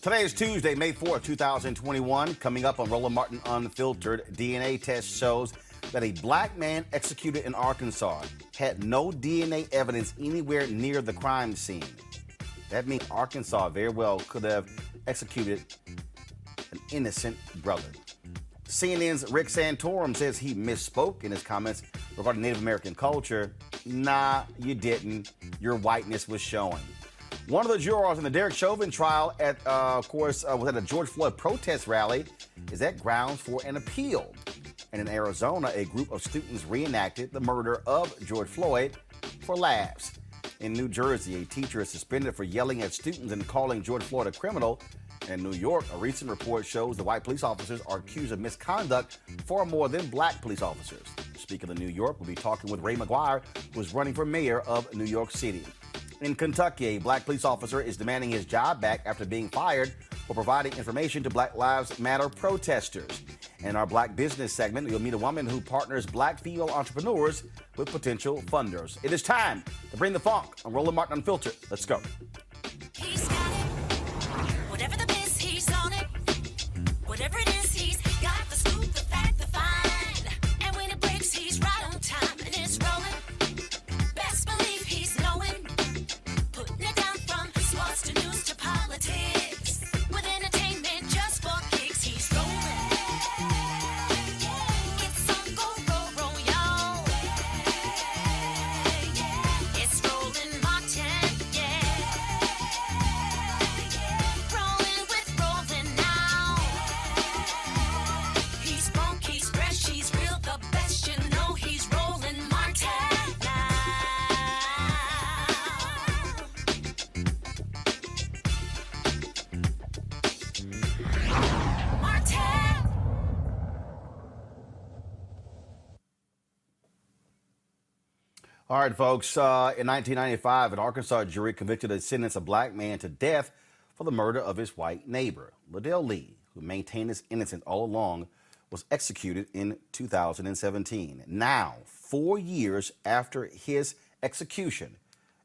Today is Tuesday, May 4th, 2021. Coming up on Roland Martin Unfiltered, DNA test shows that a black man executed in Arkansas had no DNA evidence anywhere near the crime scene. That means Arkansas very well could have executed an innocent brother. CNN's Rick Santorum says he misspoke in his comments regarding Native American culture. Nah, you didn't. Your whiteness was showing. One of the jurors in the Derek Chauvin trial, was at a George Floyd protest rally. Is that grounds for an appeal? And in Arizona, a group of students reenacted the murder of George Floyd for laughs. In New Jersey, a teacher is suspended for yelling at students and calling George Floyd a criminal. In New York, a recent report shows the white police officers are accused of misconduct far more than black police officers. Speaking of New York, we'll be talking with Ray McGuire, who is running for mayor of New York City. In Kentucky, a black police officer is demanding his job back after being fired for providing information to Black Lives Matter protesters. In our Black Business segment, you'll meet a woman who partners black female entrepreneurs with potential funders. It is time to bring the funk on Roland Martin Unfiltered. Let's go. He's got it. Whatever the biz, he's on it. Whatever it is, he's got the scoop, the fact, the find. And when it breaks, he's right on time and it's rolling. Best believe he's knowing. Putting it down from sports to news to politics. With entertainment just for kicks, he's rolling. It's on go, y'all. It's Roland Martin, rolling with Roland now. He's funk, he's fresh, he's real, the best, you know he's Roland Martin now. Martin. All right, folks. In 1995, an Arkansas jury convicted and sentenced a black man to death for the murder of his white neighbor. Liddell Lee, who maintained his innocence all along, was executed in 2017. Now, 4 years after his execution,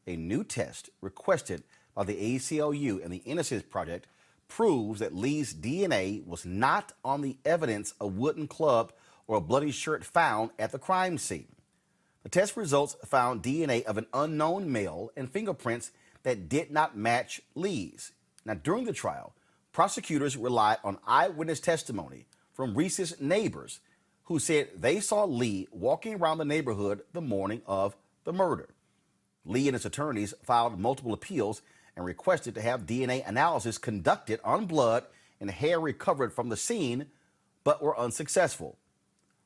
a new test requested by the ACLU and the Innocence Project proves that Lee's DNA was not on the evidence a wooden club or a bloody shirt found at the crime scene. The test results found DNA of an unknown male and fingerprints that did not match Lee's. Now, during the trial, prosecutors relied on eyewitness testimony from Reese's neighbors who said they saw Lee walking around the neighborhood the morning of the murder. Lee and his attorneys filed multiple appeals and requested to have DNA analysis conducted on blood and hair recovered from the scene, but were unsuccessful.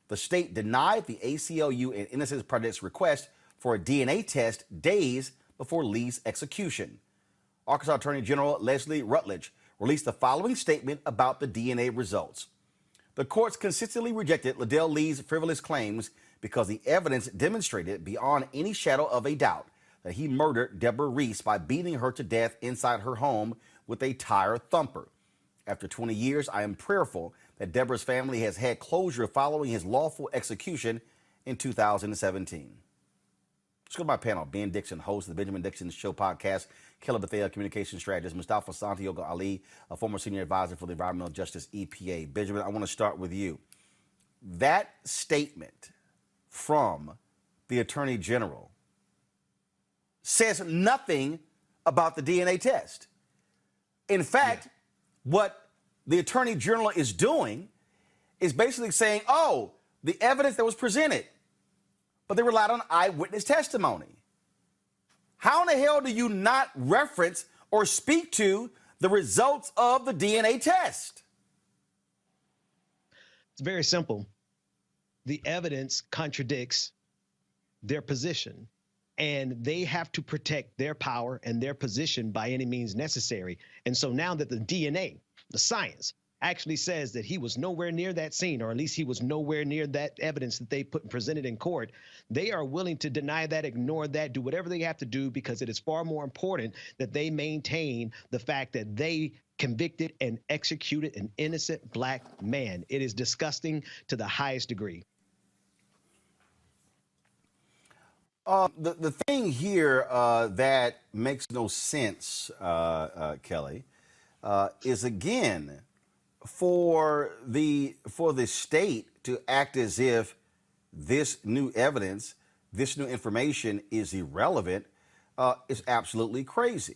The state denied the ACLU and Innocence Project's request for a DNA test days before Lee's execution. Arkansas Attorney General Leslie Rutledge released the following statement about the DNA results. The courts consistently rejected Liddell Lee's frivolous claims because the evidence demonstrated beyond any shadow of a doubt that he murdered Deborah Reese by beating her to death inside her home with a tire thumper. After 20 years, I am prayerful that Deborah's family has had closure following his lawful execution in 2017. Let's go to my panel. Ben Dixon, host of the Benjamin Dixon Show podcast, Kelly Bethea, communication strategist, Mustafa Santiago Ali, a former senior advisor for the Environmental Justice EPA. Benjamin, I want to start with you. That statement from the Attorney General says nothing about the DNA test. In fact, what the Attorney General is doing is basically saying, oh, the evidence that was presented, but they relied on eyewitness testimony. How in the hell do you not reference or speak to the results of the DNA test? It's very simple. The evidence contradicts their position, and they have to protect their power and their position by any means necessary. And so now that the DNA, the science, actually says that he was nowhere near that scene, or at least he was nowhere near that evidence that they presented in court, they are willing to deny that, ignore that, do whatever they have to do, because it is far more important that they maintain the fact that they convicted and executed an innocent black man. It is disgusting to the highest degree. The thing here that makes no sense, Kelly, is again for the state to act as if this new evidence, this new information is irrelevant, is absolutely crazy.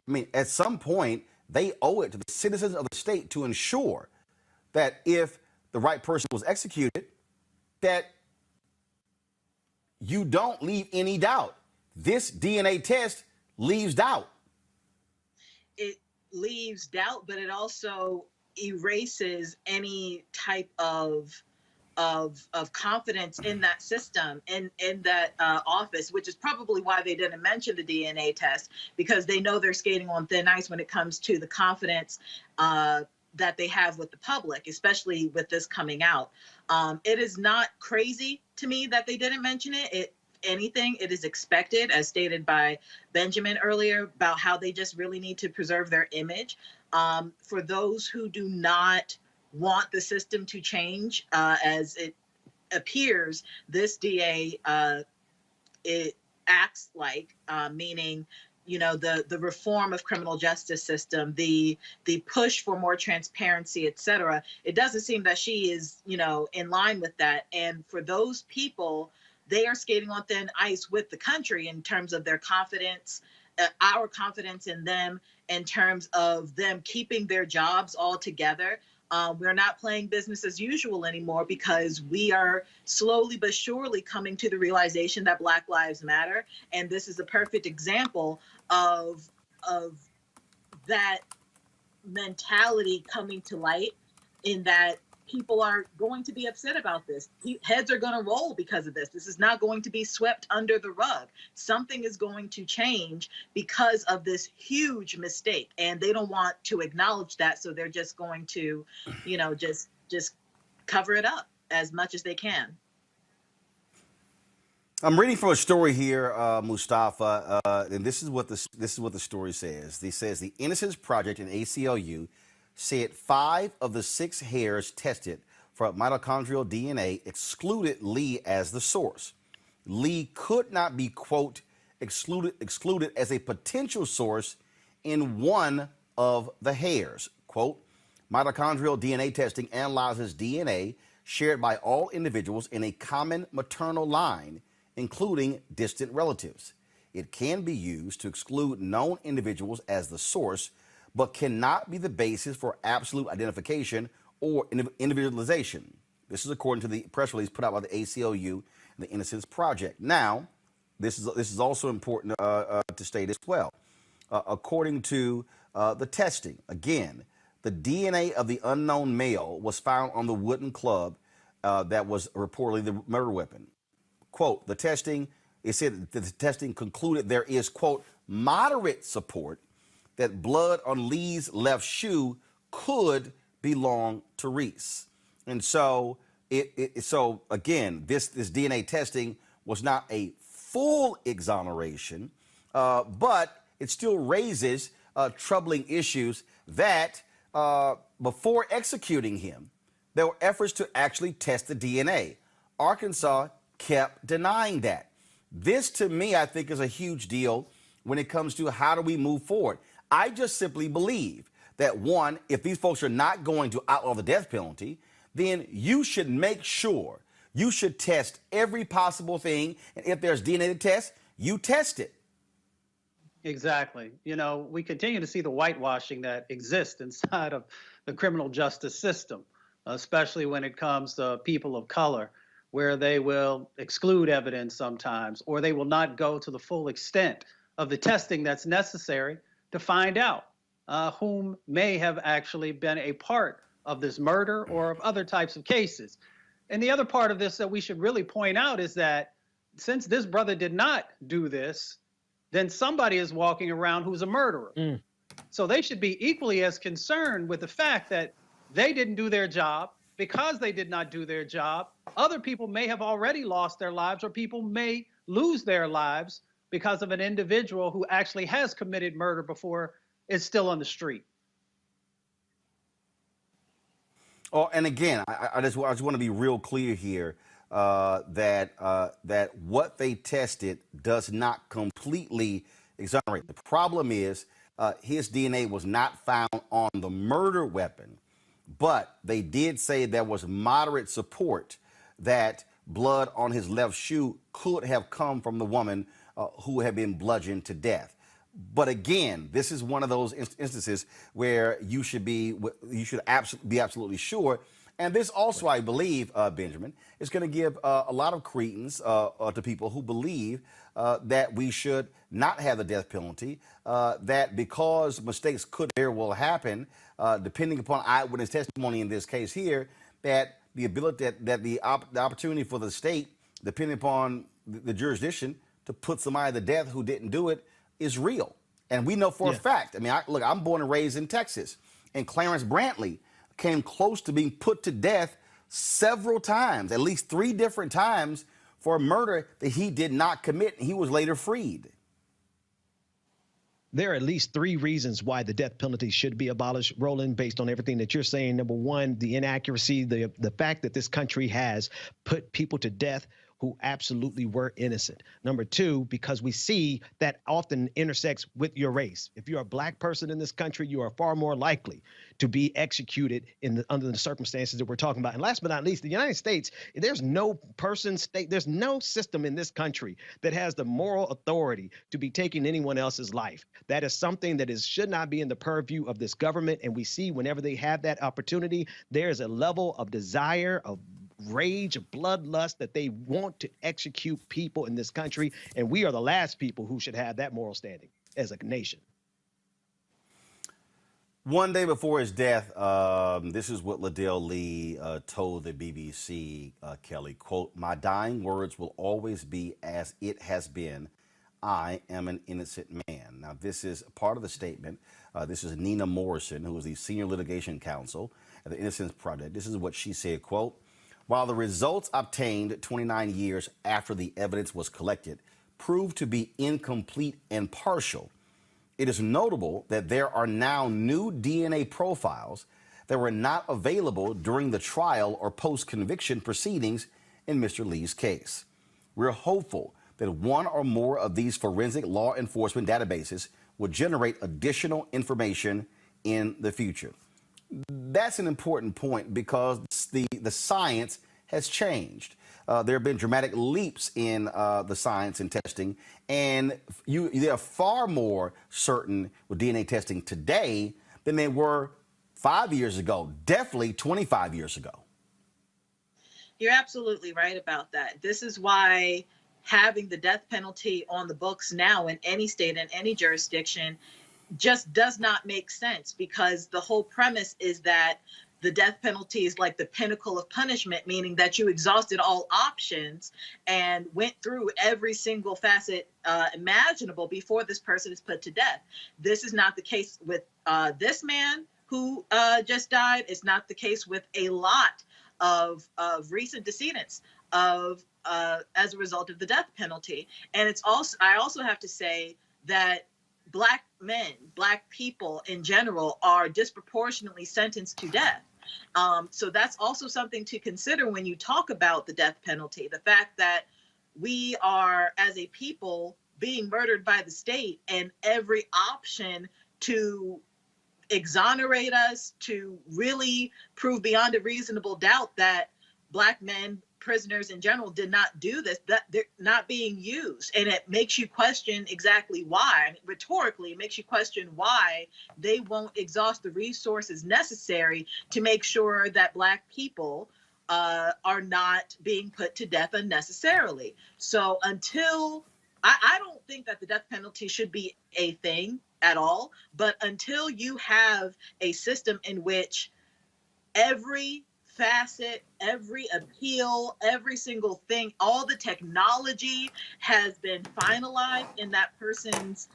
I mean, at some point, they owe it to the citizens of the state to ensure that if the right person was executed, that you don't leave any doubt. This DNA test leaves doubt. It leaves doubt, but it also erases any type of confidence in that system, in that office, which is probably why they didn't mention the DNA test, because they know they're skating on thin ice when it comes to the confidence that they have with the public, especially with this coming out. It is not crazy to me that they didn't mention it. It is expected, as stated by Benjamin earlier, about how they just really need to preserve their image. For those who do not want the system to change, as it appears this DA it acts like, meaning, the reform of criminal justice system, the push for more transparency, et cetera. It doesn't seem that she is, in line with that. And for those people, they are skating on thin ice with the country in terms of their confidence, our confidence in them, in terms of them keeping their jobs all together. We're not playing business as usual anymore, because we are slowly but surely coming to the realization that Black Lives Matter. And this is a perfect example of that mentality coming to light, in that people are going to be upset about this. Heads are going to roll because of this. This is not going to be swept under the rug. Something is going to change because of this huge mistake, and they don't want to acknowledge that, so they're just going to, just cover it up as much as they can. I'm reading from a story here, Mustafa, and this is what the story says. It says the Innocence Project in ACLU said 5 of the 6 hairs tested for mitochondrial DNA excluded Lee as the source. Lee could not be, quote, excluded as a potential source in one of the hairs. Quote, mitochondrial DNA testing analyzes DNA shared by all individuals in a common maternal line, including distant relatives. It can be used to exclude known individuals as the source, but cannot be the basis for absolute identification or individualization. This is according to the press release put out by the ACLU and the Innocence Project. Now, this is also important to state as well. According to the testing, again, the DNA of the unknown male was found on the wooden club that was reportedly the murder weapon. Quote, the testing, it said that the testing concluded there is, quote, moderate support that blood on Lee's left shoe could belong to Reese. And so so again, this DNA testing was not a full exoneration, but it still raises troubling issues that before executing him, there were efforts to actually test the DNA. Arkansas kept denying that. This, to me, I think is a huge deal when it comes to how do we move forward. I just simply believe that, one, if these folks are not going to outlaw the death penalty, then you should make sure you should test every possible thing. And if there's DNA to test, you test it. Exactly. We continue to see the whitewashing that exists inside of the criminal justice system, especially when it comes to people of color, where they will exclude evidence sometimes, or they will not go to the full extent of the testing that's necessary to find out whom may have actually been a part of this murder or of other types of cases. And the other part of this that we should really point out is that since this brother did not do this, then somebody is walking around who's a murderer. So they should be equally as concerned with the fact that they didn't do their job. Because they did not do their job, other people may have already lost their lives, or people may lose their lives because of an individual who actually has committed murder before is still on the street. Oh, and again, I just want to be real clear here that what they tested does not completely exonerate. The problem is his DNA was not found on the murder weapon, but they did say there was moderate support that blood on his left shoe could have come from the woman who had been bludgeoned to death. But again, this is one of those instances where you should be absolutely sure. And this also, I believe, Benjamin, is going to give a lot of credence to people who believe that we should not have the death penalty, that because mistakes could very well happen, depending upon eyewitness testimony in this case here, that the ability, the opportunity for the state, depending upon the jurisdiction, to put somebody to death who didn't do it is real. And we know for a fact, I mean, look, I'm born and raised in Texas, and Clarence Brantley came close to being put to death several times, at least 3 different times, for a murder that he did not commit, and he was later freed. There are at least 3 reasons why the death penalty should be abolished, Roland, based on everything that you're saying. Number one, the inaccuracy, the fact that this country has put people to death who absolutely were innocent. Number 2, because we see that often intersects with your race. If you're a black person in this country, you are far more likely to be executed under the circumstances that we're talking about. And last but not least, the United States, there's no there's no system in this country that has the moral authority to be taking anyone else's life. That is something that should not be in the purview of this government. And we see whenever they have that opportunity, there is a level of desire, of rage, of bloodlust, that they want to execute people in this country. And we are the last people who should have that moral standing as a nation. One day before his death, this is what Liddell Lee told the BBC, Kelly, quote, "My dying words will always be as it has been. I am an innocent man." Now, this is part of the statement. This is Nina Morrison, who is the senior litigation counsel at the Innocence Project. This is what she said, quote, "While the results obtained 29 years after the evidence was collected proved to be incomplete and partial, it is notable that there are now new DNA profiles that were not available during the trial or post-conviction proceedings in Mr. Lee's case. We're hopeful that one or more of these forensic law enforcement databases will generate additional information in the future." That's an important point because the science has changed. There have been dramatic leaps in the science and testing, and they are far more certain with DNA testing today than they were 5 years ago, definitely 25 years ago. You're absolutely right about that. This is why having the death penalty on the books now in any state and any jurisdiction just does not make sense, because the whole premise is that the death penalty is like the pinnacle of punishment, meaning that you exhausted all options and went through every single facet imaginable before this person is put to death. This is not the case with this man who just died. It's not the case with a lot of recent decedents of as a result of the death penalty. And it's also, I also have to say that Black men, Black people in general, are disproportionately sentenced to death. So that's also something to consider when you talk about the death penalty. The fact that we are, as a people, being murdered by the state, and every option to exonerate us, to really prove beyond a reasonable doubt that Black men, prisoners in general, did not do this, that they're not being used. And it makes you question exactly why. I mean, rhetorically, it makes you question why they won't exhaust the resources necessary to make sure that Black people are not being put to death unnecessarily. So until, I don't think that the death penalty should be a thing at all, but until you have a system in which every facet, every appeal, every single thing, all the technology has been finalized in that person's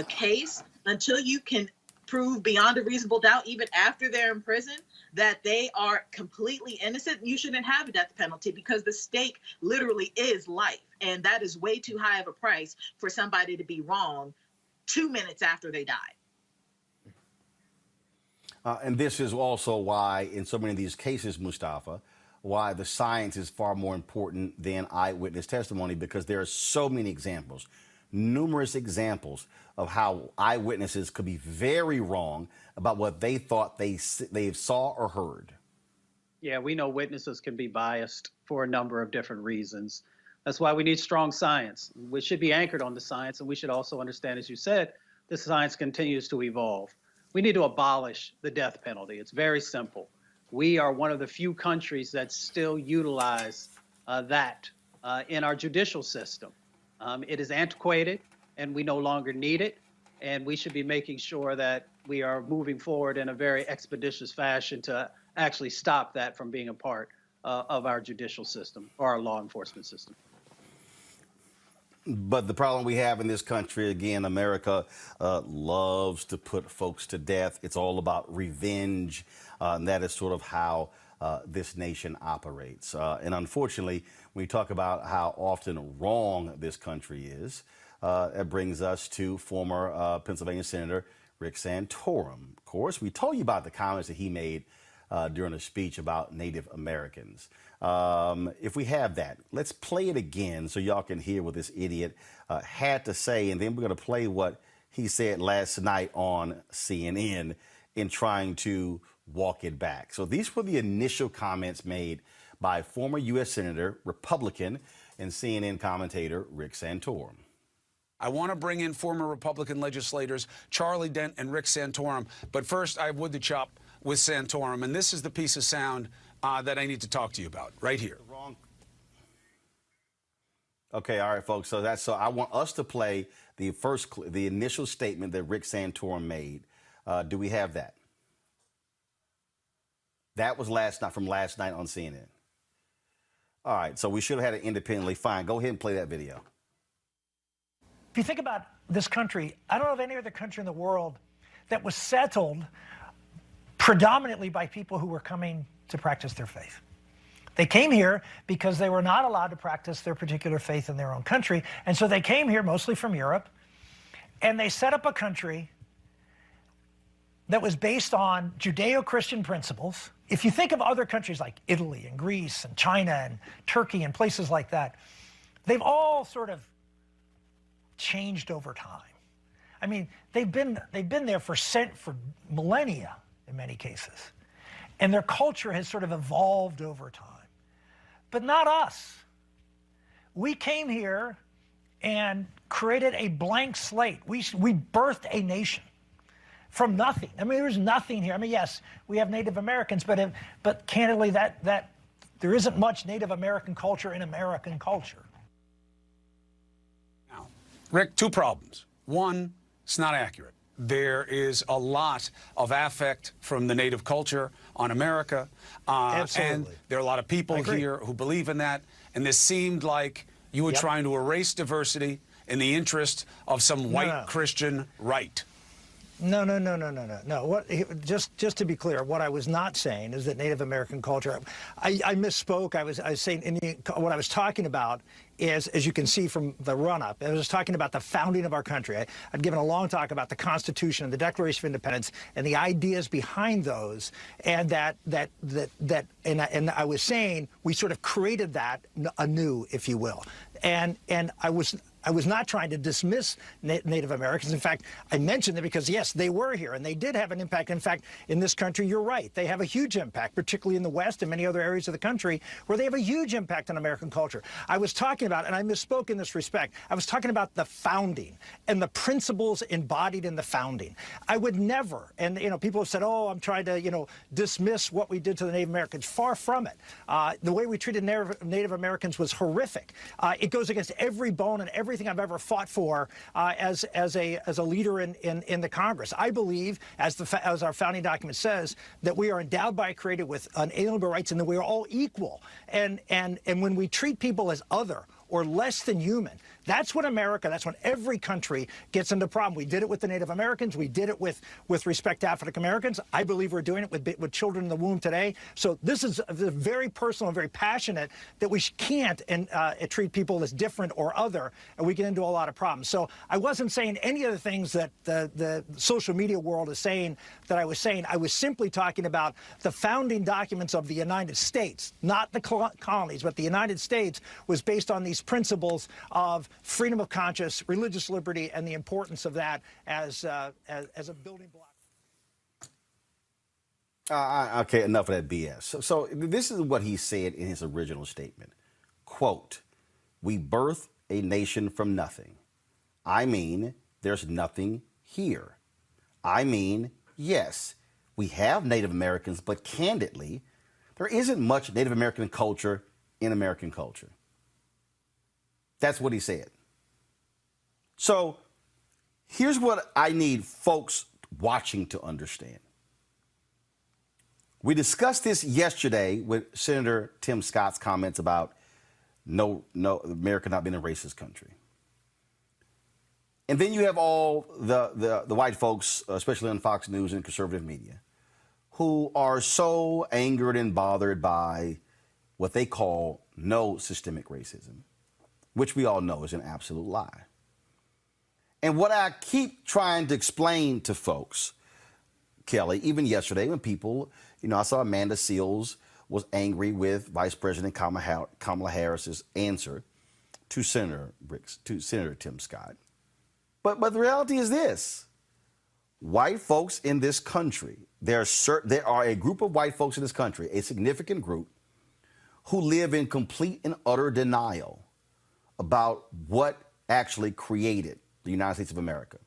case, until you can prove beyond a reasonable doubt, even after they're in prison, that they are completely innocent, you shouldn't have a death penalty, because the stake literally is life. And that is way too high of a price for somebody to be wrong 2 minutes after they die. And this is also why, in so many of these cases, Mustafa, why the science is far more important than eyewitness testimony, because there are so many examples. numerous examples of how eyewitnesses could be very wrong about what they thought they saw or heard. Yeah, we know witnesses can be biased for a number of different reasons. That's why we need strong science. We should be anchored on the science, and we should also understand, as you said, the science continues to evolve. We need to abolish the death penalty. It's very simple. We are one of the few countries that still utilize that in our judicial system. It is antiquated, and we no longer need it, and we should be making sure that we are moving forward in a very expeditious fashion to actually stop that from being a part of our judicial system or our law enforcement system. But the problem we have in this country, again, America loves to put folks to death. It's all about revenge. And that is sort of how this nation operates. And unfortunately, when we talk about how often wrong this country is, it brings us to former Pennsylvania Senator Rick Santorum. Of course, we told you about the comments that he made during a speech about Native Americans. If we have that, let's play it again so y'all can hear what this idiot had to say, and then we're going to play what he said last night on CNN in trying to walk it back. So these were the initial comments made by former U.S. Senator, Republican, and CNN commentator Rick Santorum. I want to bring in former Republican legislators Charlie Dent and Rick Santorum, but first I have wood to chop with Santorum, and this is the piece of sound that I need to talk to you about right here. Wrong. Okay, all right, folks. So I want us to play the initial statement that Rick Santorum made. Do we have that? That was from last night on CNN. All right, so we should have had it independently. Fine, go ahead and play that video. If you think about this country, I don't know of any other country in the world that was settled predominantly by people who were coming to practice their faith. They came here because they were not allowed to practice their particular faith in their own country, and so they came here mostly from Europe, and they set up a country that was based on Judeo-Christian principles. If you think of other countries like Italy and Greece and China and Turkey and places like that, they've all sort of changed over time. I mean, they've been there for millennia in many cases, and their culture has sort of evolved over time. But not us. We came here and created a blank slate. We birthed a nation from nothing. I mean, there's nothing here. I mean, yes, we have Native Americans, but candidly, that there isn't much Native American culture in American culture. Now, Rick, two problems. One, it's not accurate. There is a lot of affect from the Native culture on America. Absolutely. And there are a lot of people here who believe in that. And this seemed like you were trying to erase diversity in the interest of some white Christian right. No. Just to be clear, what I was not saying is that Native American culture. I misspoke. I was saying what I was talking about is, as you can see from the run-up, I was talking about the founding of our country. I'd given a long talk about the Constitution and the Declaration of Independence and the ideas behind those, and and I was saying we sort of created that anew, if you will, and I was not trying to dismiss Native Americans. In fact, I mentioned it because, yes, they were here, and they did have an impact. In fact, in this country, you're right. They have a huge impact, particularly in the West and many other areas of the country where they have a huge impact on American culture. I was talking about, and I misspoke in this respect, I was talking about the founding and the principles embodied in the founding. I would never, and people have said, oh, I'm trying to, dismiss what we did to the Native Americans. Far from it. The way we treated Native Americans was horrific. It goes against every bone and everything I've ever fought for as a leader in the Congress. I believe, as our founding document says, that we are endowed by a Creator with unalienable rights and that we are all equal. And when we treat people as other or less than human, that's when every country gets into a problem. We did it with the Native Americans. We did it with respect to African Americans. I believe we're doing it with children in the womb today. So this is very personal and very passionate that we can't treat people as different or other, and we get into a lot of problems. So I wasn't saying any of the things that the social media world is saying that I was saying. I was simply talking about the founding documents of the United States, not the colonies, but the United States was based on these principles of freedom of conscience, religious liberty, and the importance of that as a building block. Okay, enough of that BS. So this is what he said in his original statement. Quote, "We birth a nation from nothing. I mean, there's nothing here. I mean, yes, we have Native Americans, but candidly, there isn't much Native American culture in American culture." That's what he said. So here's what I need folks watching to understand. We discussed this yesterday with Senator Tim Scott's comments about no, America not being a racist country. And then you have all the white folks, especially on Fox News and conservative media, who are so angered and bothered by what they call no systemic racism, which we all know is an absolute lie. And what I keep trying to explain to folks, Kelly, even yesterday when people, I saw Amanda Seals was angry with Vice President Kamala Harris's answer to Senator Tim Scott. But the reality is this. White folks in this country, there are a group of white folks in this country, a significant group, who live in complete and utter denial about what actually created the United States of America.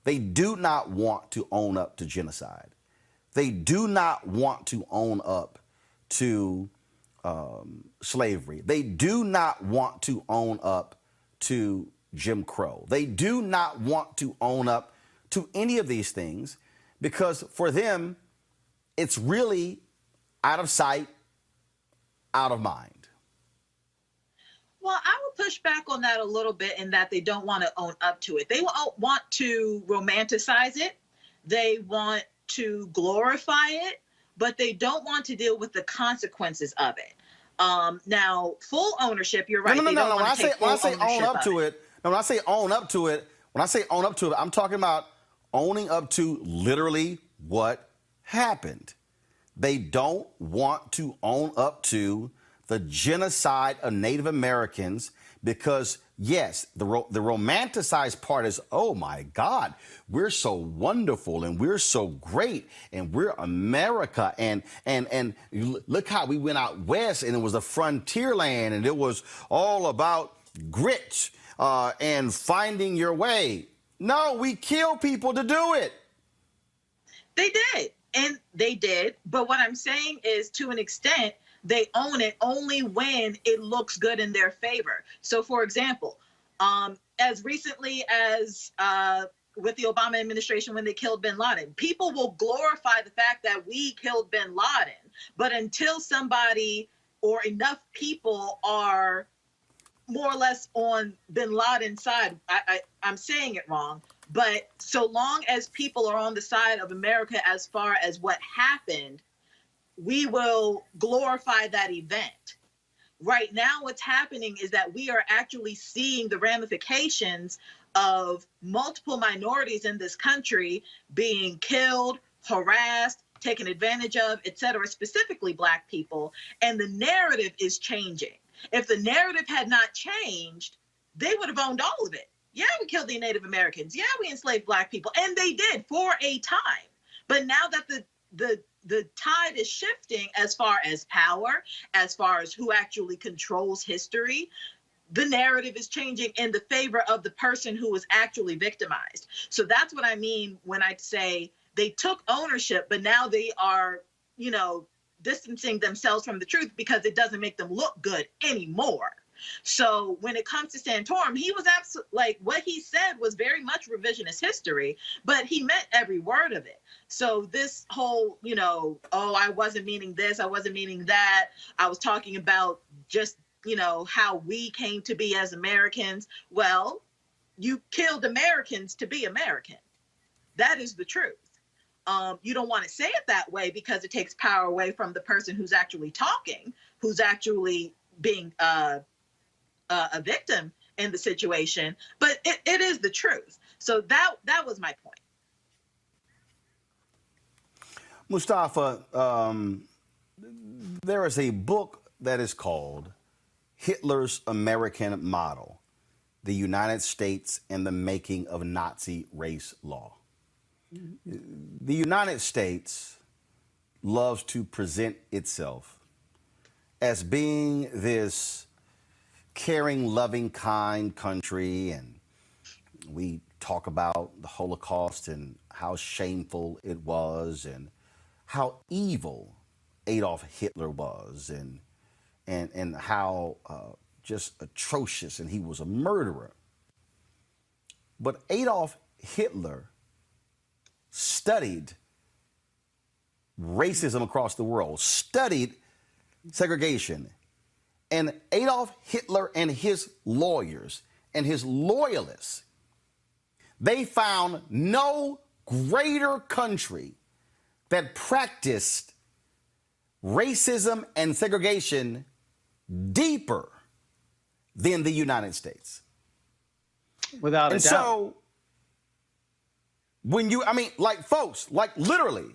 They do not want to own up to genocide. They do not want to own up to slavery. They do not want to own up to Jim Crow. They do not want to own up to any of these things because for them, it's really out of sight, out of mind. Well, I would push back on that a little bit in that they don't want to own up to it. They want to romanticize it. They want to glorify it, but they don't want to deal with the consequences of it. Now, full ownership, you're right. No. When I say own up to it, when I say own up to it, I'm talking about owning up to literally what happened. They don't want to own up to the genocide of Native Americans because, yes, the romanticized part is, oh, my God, we're so wonderful and we're so great and we're America. And look how we went out west and it was a frontier land and it was all about grit and finding your way. No, we kill people to do it. They did. And they did. But what I'm saying is, to an extent, they own it only when it looks good in their favor. So, for example, as recently as with the Obama administration when they killed bin Laden, people will glorify the fact that we killed bin Laden. But until somebody or enough people are more or less on bin Laden's side, I'm saying it wrong, but so long as people are on the side of America as far as what happened, we will glorify that event. Right now, what's happening is that we are actually seeing the ramifications of multiple minorities in this country being killed, harassed, taken advantage of, et cetera, specifically Black people. And the narrative is changing. If the narrative had not changed, they would have owned all of it. Yeah, we killed the Native Americans. Yeah, we enslaved Black people. And they did for a time. But now that the tide is shifting as far as power, as far as who actually controls history, the narrative is changing in the favor of the person who was actually victimized. So that's what I mean when I say they took ownership, but now they are, distancing themselves from the truth because it doesn't make them look good anymore. So when it comes to Santorum, he was absolutely, what he said was very much revisionist history, but he meant every word of it. So this whole, I wasn't meaning this, I wasn't meaning that. I was talking about just, how we came to be as Americans. Well, you killed Americans to be American. That is the truth. You don't want to say it that way because it takes power away from the person who's actually talking, who's actually being a victim in the situation. But it is the truth. So that was my point. Mustafa, there is a book that is called Hitler's American Model. the United States and the making of Nazi race law. The United States loves to present itself as being this caring, loving, kind country, and we talk about the Holocaust and how shameful it was and how evil Adolf Hitler was and how just atrocious, and he was a murderer. But Adolf Hitler studied racism across the world, studied segregation. And Adolf Hitler and his lawyers and his loyalists, they found no greater country that practiced racism and segregation deeper than the United States. Without a doubt. And so, when you, I mean, like, folks, like, literally,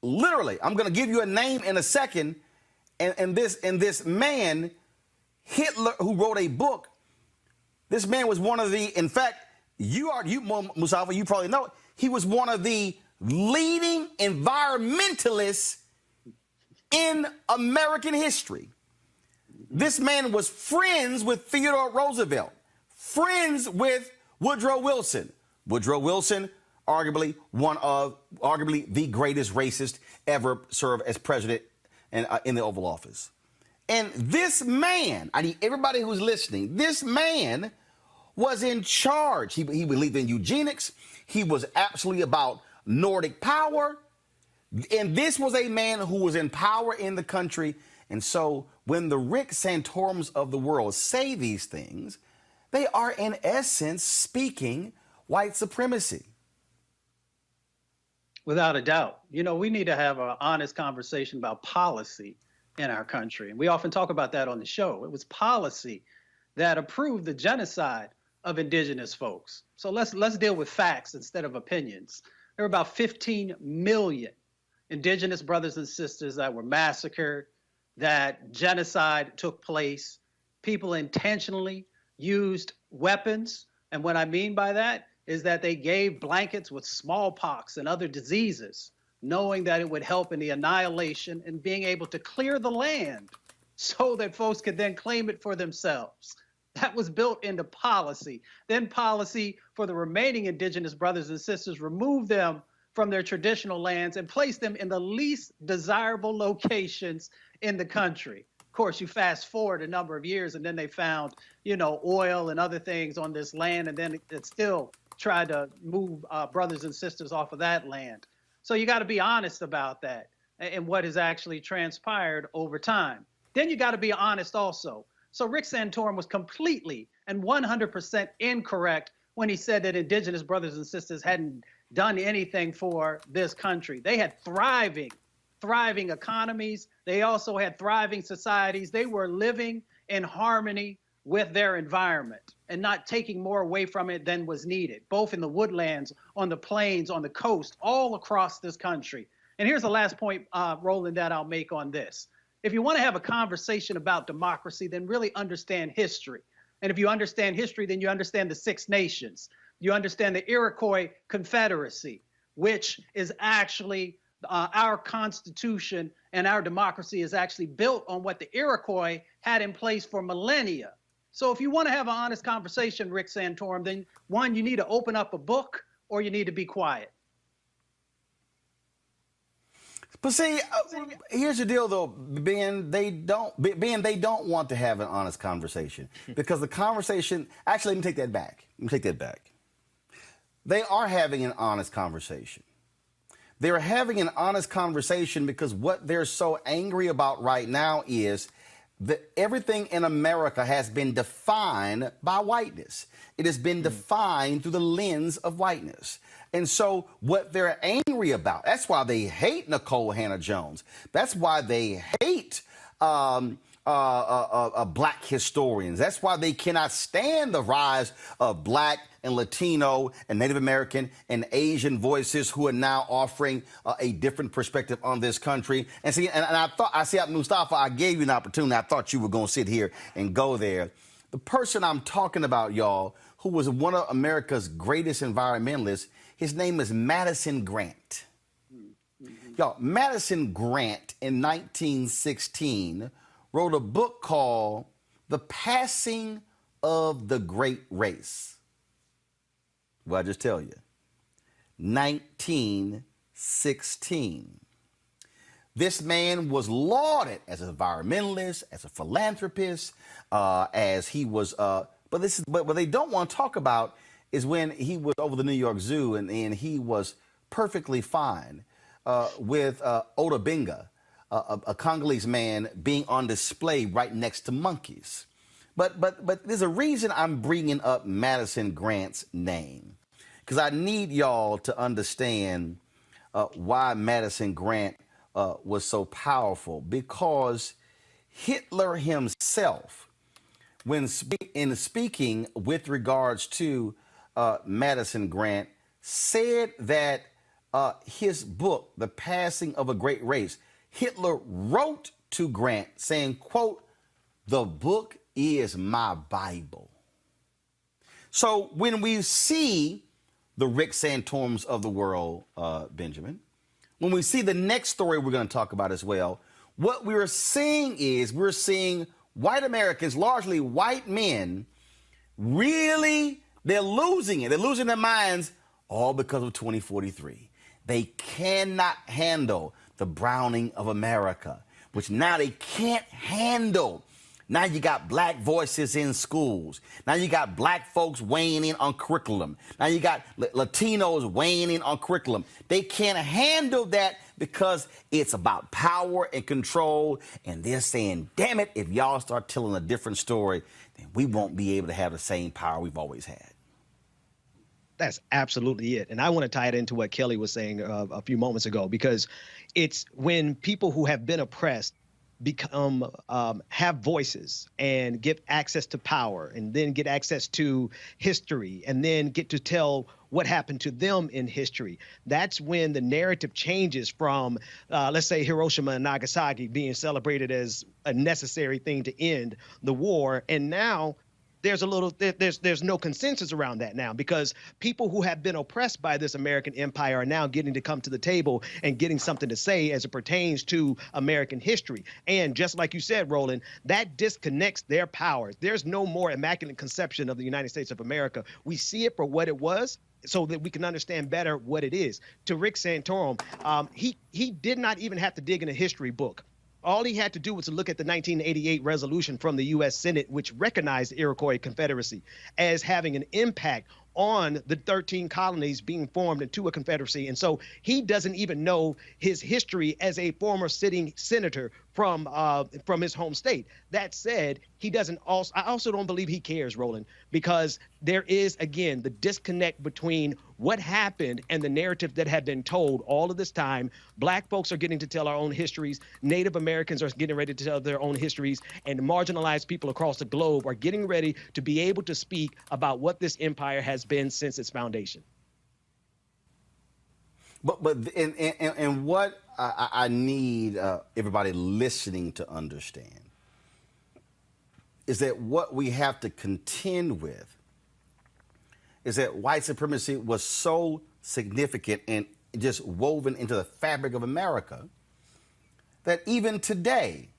I'm going to give you a name in a second, and this man, Hitler, who wrote a book, this man was one of the, in fact, Mustafa, you probably know it, he was one of the leading environmentalists in American history. This man was friends with Theodore Roosevelt, friends with Woodrow Wilson. Woodrow Wilson, arguably the greatest racist ever served as president in the Oval Office. And this man, I need everybody who's listening, this man was in charge. He believed in eugenics. He was absolutely about Nordic power. And this was a man who was in power in the country. And so when the Rick Santorums of the world say these things, they are in essence speaking white supremacy. Without a doubt. You know, we need to have an honest conversation about policy in our country. And we often talk about that on the show. It was policy that approved the genocide of indigenous folks. So let's deal with facts instead of opinions. There were about 15 million indigenous brothers and sisters that were massacred, that genocide took place. People intentionally used weapons. And what I mean by that is that they gave blankets with smallpox and other diseases, knowing that it would help in the annihilation and being able to clear the land so that folks could then claim it for themselves. That was built into policy. Then policy for the remaining indigenous brothers and sisters, remove them from their traditional lands and place them in the least desirable locations in the country. Of course, you fast forward a number of years and then they found, oil and other things on this land, and then it still tried to move brothers and sisters off of that land. So you got to be honest about that and what has actually transpired over time. Then you got to be honest also. So Rick Santorum was completely and 100% incorrect when he said that indigenous brothers and sisters hadn't done anything for this country. They had thriving economies. They also had thriving societies. They were living in harmony with their environment and not taking more away from it than was needed, both in the woodlands, on the plains, on the coast, all across this country. And here's the last point, Roland, that I'll make on this. If you want to have a conversation about democracy, then really understand history. And if you understand history, then you understand the Six Nations. You understand the Iroquois Confederacy, which is actually our Constitution, and our democracy is actually built on what the Iroquois had in place for millennia. So if you want to have an honest conversation, Rick Santorum, then one, you need to open up a book or you need to be quiet. But see, here's the deal, though, Ben. They don't want to have an honest conversation because the conversation. Actually, let me take that back. They are having an honest conversation. They're having an honest conversation because what they're so angry about right now is that everything in America has been defined by whiteness. It has been defined through the lens of whiteness. And so what they're angry about, that's why they hate Nicole Hannah-Jones. That's why they hate black historians. That's why they cannot stand the rise of black and Latino and Native American and Asian voices who are now offering a different perspective on this country. And see, and I thought, Mustafa, I gave you an opportunity. I thought you were going to sit here and go there. The person I'm talking about, y'all, who was one of America's greatest environmentalists, his name is Madison Grant. Y'all, Madison Grant in 1916 wrote a book called The Passing of the Great Race. Well, I just tell you, 1916. This man was lauded as an environmentalist, as a philanthropist, as he was. But what they don't want to talk about is when he was over the New York Zoo and he was perfectly fine with Ota Benga, a Congolese man, being on display right next to monkeys. But there's a reason I'm bringing up Madison Grant's name, because I need y'all to understand why Madison Grant was so powerful. Because Hitler himself, when speaking with regards to Madison Grant, said that his book, The Passing of a Great Race, Hitler wrote to Grant saying, quote, "The book is my Bible." So when we see the Rick Santorums of the world, Benjamin, when we see the next story we're going to talk about as well, what we're seeing is we're seeing white Americans, largely white men, really, they're losing it. They're losing their minds, all because of 2043. They cannot handle the browning of America, which now they can't handle. Now you got black voices in schools. Now you got black folks weighing in on curriculum. Now you got Latinos weighing in on curriculum. They can't handle that because it's about power and control. And they're saying, damn it, if y'all start telling a different story, then we won't be able to have the same power we've always had. That's absolutely it. And I want to tie it into what Kelly was saying a few moments ago, because it's when people who have been oppressed become have voices and get access to power and then get access to history and then get to tell what happened to them in history. That's when the narrative changes from, let's say, Hiroshima and Nagasaki being celebrated as a necessary thing to end the war. And now there's no consensus around that now, because people who have been oppressed by this American empire are now getting to come to the table and getting something to say as it pertains to American history. And just like you said, Roland, that disconnects their powers. There's no more immaculate conception of the United States of America. We see it for what it was, so that we can understand better what it is. To Rick Santorum, he did not even have to dig in a history book. All he had to do was to look at the 1988 resolution from the U.S. Senate, which recognized the Iroquois Confederacy as having an impact on the 13 colonies being formed into a confederacy. And so he doesn't even know his history as a former sitting senator from his home state. That said, I also don't believe he cares, Roland, because there is, again, the disconnect between what happened and the narrative that had been told all of this time. Black folks are getting to tell our own histories. Native Americans are getting ready to tell their own histories. And marginalized people across the globe are getting ready to be able to speak about what this empire has been since its foundation. But what I need everybody listening to understand is that what we have to contend with is that white supremacy was so significant and just woven into the fabric of America that even today,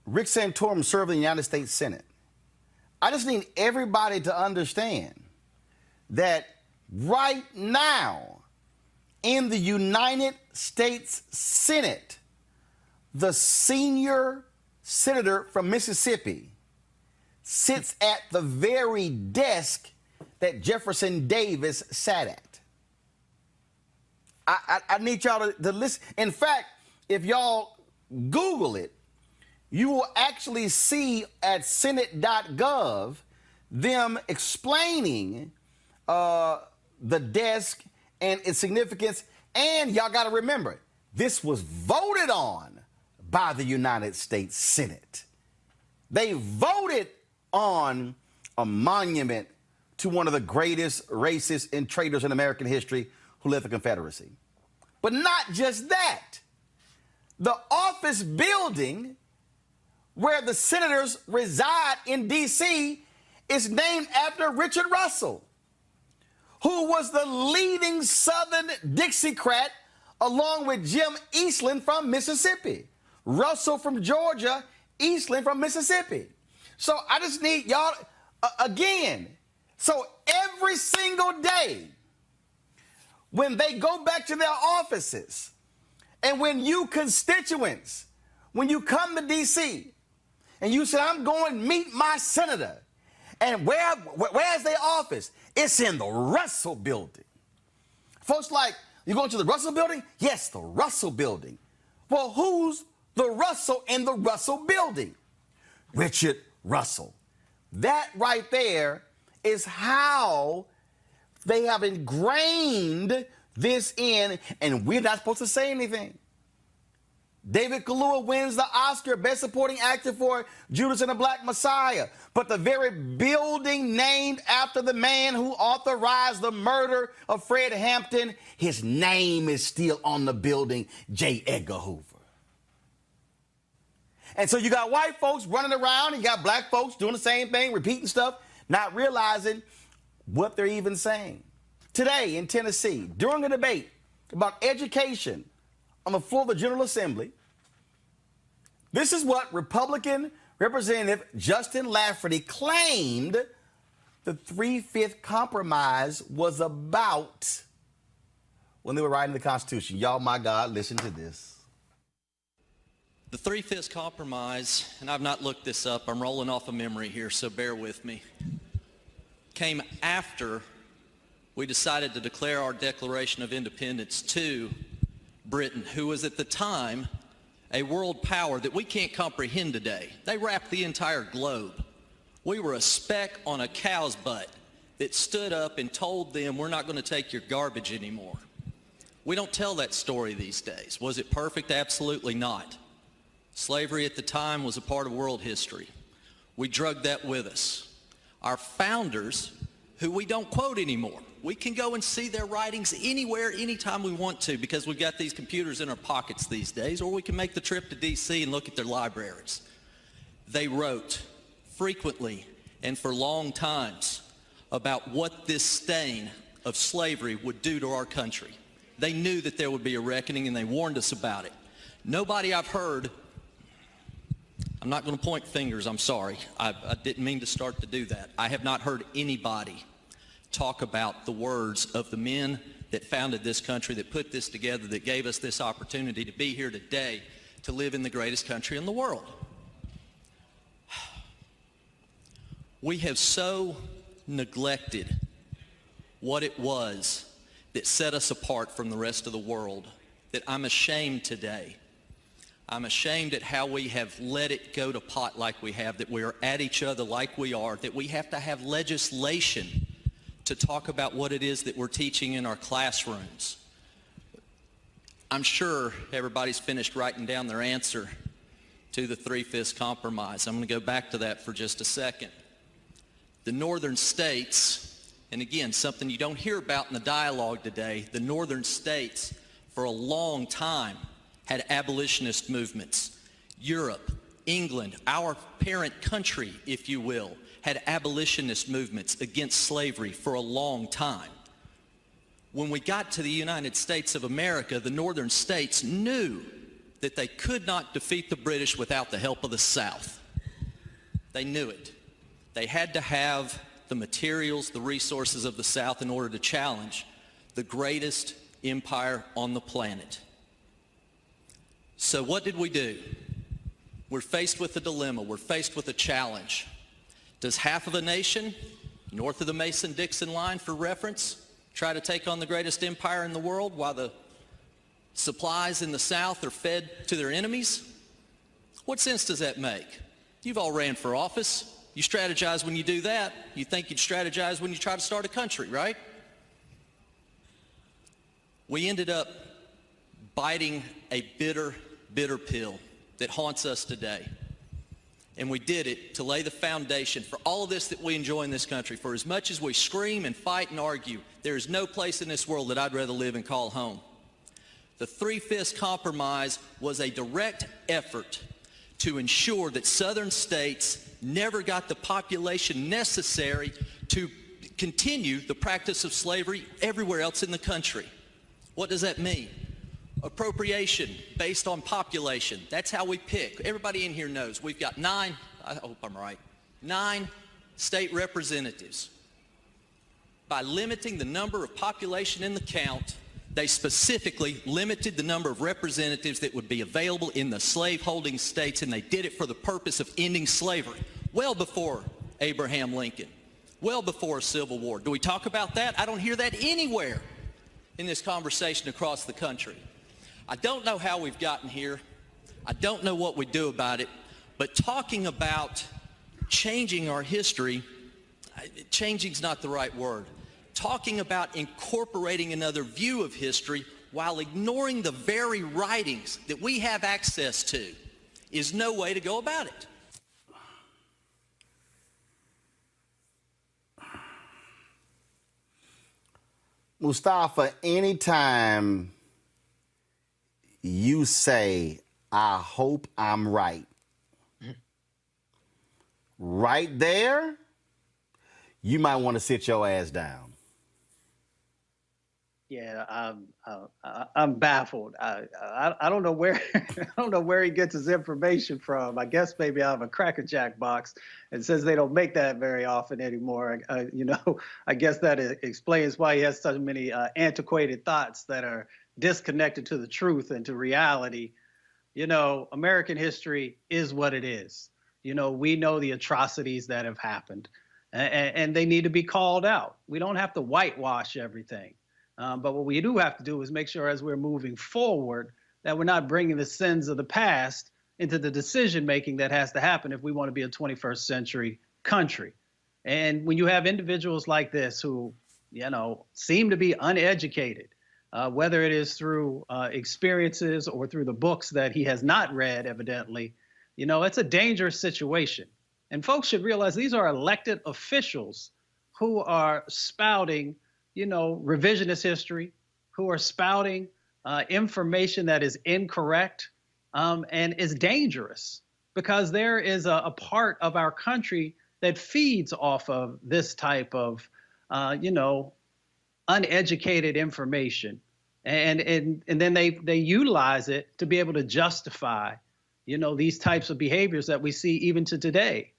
Rick Santorum served in the United States Senate. I just need everybody to understand that right now, in the United States Senate, the senior senator from Mississippi sits at the very desk that Jefferson Davis sat at. I need y'all to listen. In fact, if y'all Google it, you will actually see at senate.gov them explaining the desk and its significance. And y'all got to remember, this was voted on by the United States Senate. They voted on a monument to one of the greatest racists and traitors in American history who led the Confederacy. But not just that. The office building where the senators reside in D.C., is named after Richard Russell, who was the leading Southern Dixiecrat, along with Jim Eastland from Mississippi. Russell from Georgia, Eastland from Mississippi. So I just need y'all, again, so every single day, when they go back to their offices, and when you constituents, when you come to D.C., and you say, I'm going to meet my senator, and where's their office? It's in the Russell building. Folks like, you going to the Russell building? Yes, the Russell building. Well, who's the Russell in the Russell building? Richard Russell. That right there is how they have ingrained this in, and we're not supposed to say anything. David Kaluuya wins the Oscar Best Supporting Actor for Judas and the Black Messiah. But the very building named after the man who authorized the murder of Fred Hampton, his name is still on the building, J. Edgar Hoover. And so you got white folks running around and you got black folks doing the same thing, repeating stuff, not realizing what they're even saying. Today in Tennessee, during a debate about education on the floor of the General Assembly, this is what Republican Representative Justin Lafferty claimed the 3-5 compromise was about when they were writing the Constitution. Y'all, my God, listen to this. The 3-5 compromise, and I've not looked this up, I'm rolling off of memory here, so bear with me, came after we decided to declare our Declaration of Independence to Britain, who was at the time a world power that we can't comprehend today. They wrapped the entire globe. We were a speck on a cow's butt that stood up and told them, we're not going to take your garbage anymore. We don't tell that story these days. Was it perfect? Absolutely not. Slavery at the time was a part of world history. We drugged that with us. Our founders, who we don't quote anymore, we can go and see their writings anywhere, anytime we want to, because we've got these computers in our pockets these days, or we can make the trip to D.C. and look at their libraries. They wrote frequently and for long times about what this stain of slavery would do to our country. They knew that there would be a reckoning, and they warned us about it. Nobody I've heard, I'm not going to point fingers, I'm sorry. I didn't mean to start to do that. I have not heard anybody talk about the words of the men that founded this country, that put this together, that gave us this opportunity to be here today, to live in the greatest country in the world. We have so neglected what it was that set us apart from the rest of the world that I'm ashamed today. I'm ashamed at how we have let it go to pot like we have, that we are at each other like we are, that we have to have legislation to talk about what it is that we're teaching in our classrooms. I'm sure everybody's finished writing down their answer to the 3-5 compromise. I'm going to go back to that for just a second. The northern states, and again, something you don't hear about in the dialogue today, the northern states for a long time had abolitionist movements. Europe, England, our parent country, if you will, had abolitionist movements against slavery for a long time. When we got to the United States of America, the northern states knew that they could not defeat the British without the help of the South. They knew it. They had to have the materials, the resources of the South in order to challenge the greatest empire on the planet. So what did we do? We're faced with a dilemma. We're faced with a challenge. Does half of a nation, north of the Mason-Dixon line for reference, try to take on the greatest empire in the world while the supplies in the South are fed to their enemies? What sense does that make? You've all ran for office. You strategize when you do that. You think you'd strategize when you try to start a country, right? We ended up biting a bitter, bitter pill that haunts us today. And we did it to lay the foundation for all of this that we enjoy in this country. For as much as we scream and fight and argue, there is no place in this world that I'd rather live and call home. The 3-5 compromise was a direct effort to ensure that southern states never got the population necessary to continue the practice of slavery everywhere else in the country. What does that mean? Appropriation based on population. That's how we pick. Everybody in here knows we've got 9, I hope I'm right, 9 state representatives. By limiting the number of population in the count, they specifically limited the number of representatives that would be available in the slave-holding states, and they did it for the purpose of ending slavery, well before Abraham Lincoln, well before a Civil War. Do we talk about that? I don't hear that anywhere in this conversation across the country. I don't know how we've gotten here. I don't know what we do about it, but talking about changing our history, changing's not the right word. Talking about incorporating another view of history while ignoring the very writings that we have access to is no way to go about it. Mustafa, anytime you say, I hope I'm right, right there, you might want to sit your ass down. Yeah, I'm baffled. I don't know where I don't know where he gets his information from. I guess maybe out of a Cracker Jack box, and since they don't make that very often anymore, I guess that explains why he has so many antiquated thoughts that are disconnected to the truth and to reality. American history is what it is. We know the atrocities that have happened, and they need to be called out. We don't have to whitewash everything. But what we do have to do is make sure as we're moving forward that we're not bringing the sins of the past into the decision-making that has to happen if we want to be a 21st century country. And when you have individuals like this who, seem to be uneducated, whether it is through experiences or through the books that he has not read, evidently, it's a dangerous situation. And folks should realize these are elected officials who are spouting revisionist history, who are spouting information that is incorrect and is dangerous, because there is a part of our country that feeds off of this type of, uneducated information. And then they utilize it to be able to justify, these types of behaviors that we see even to today.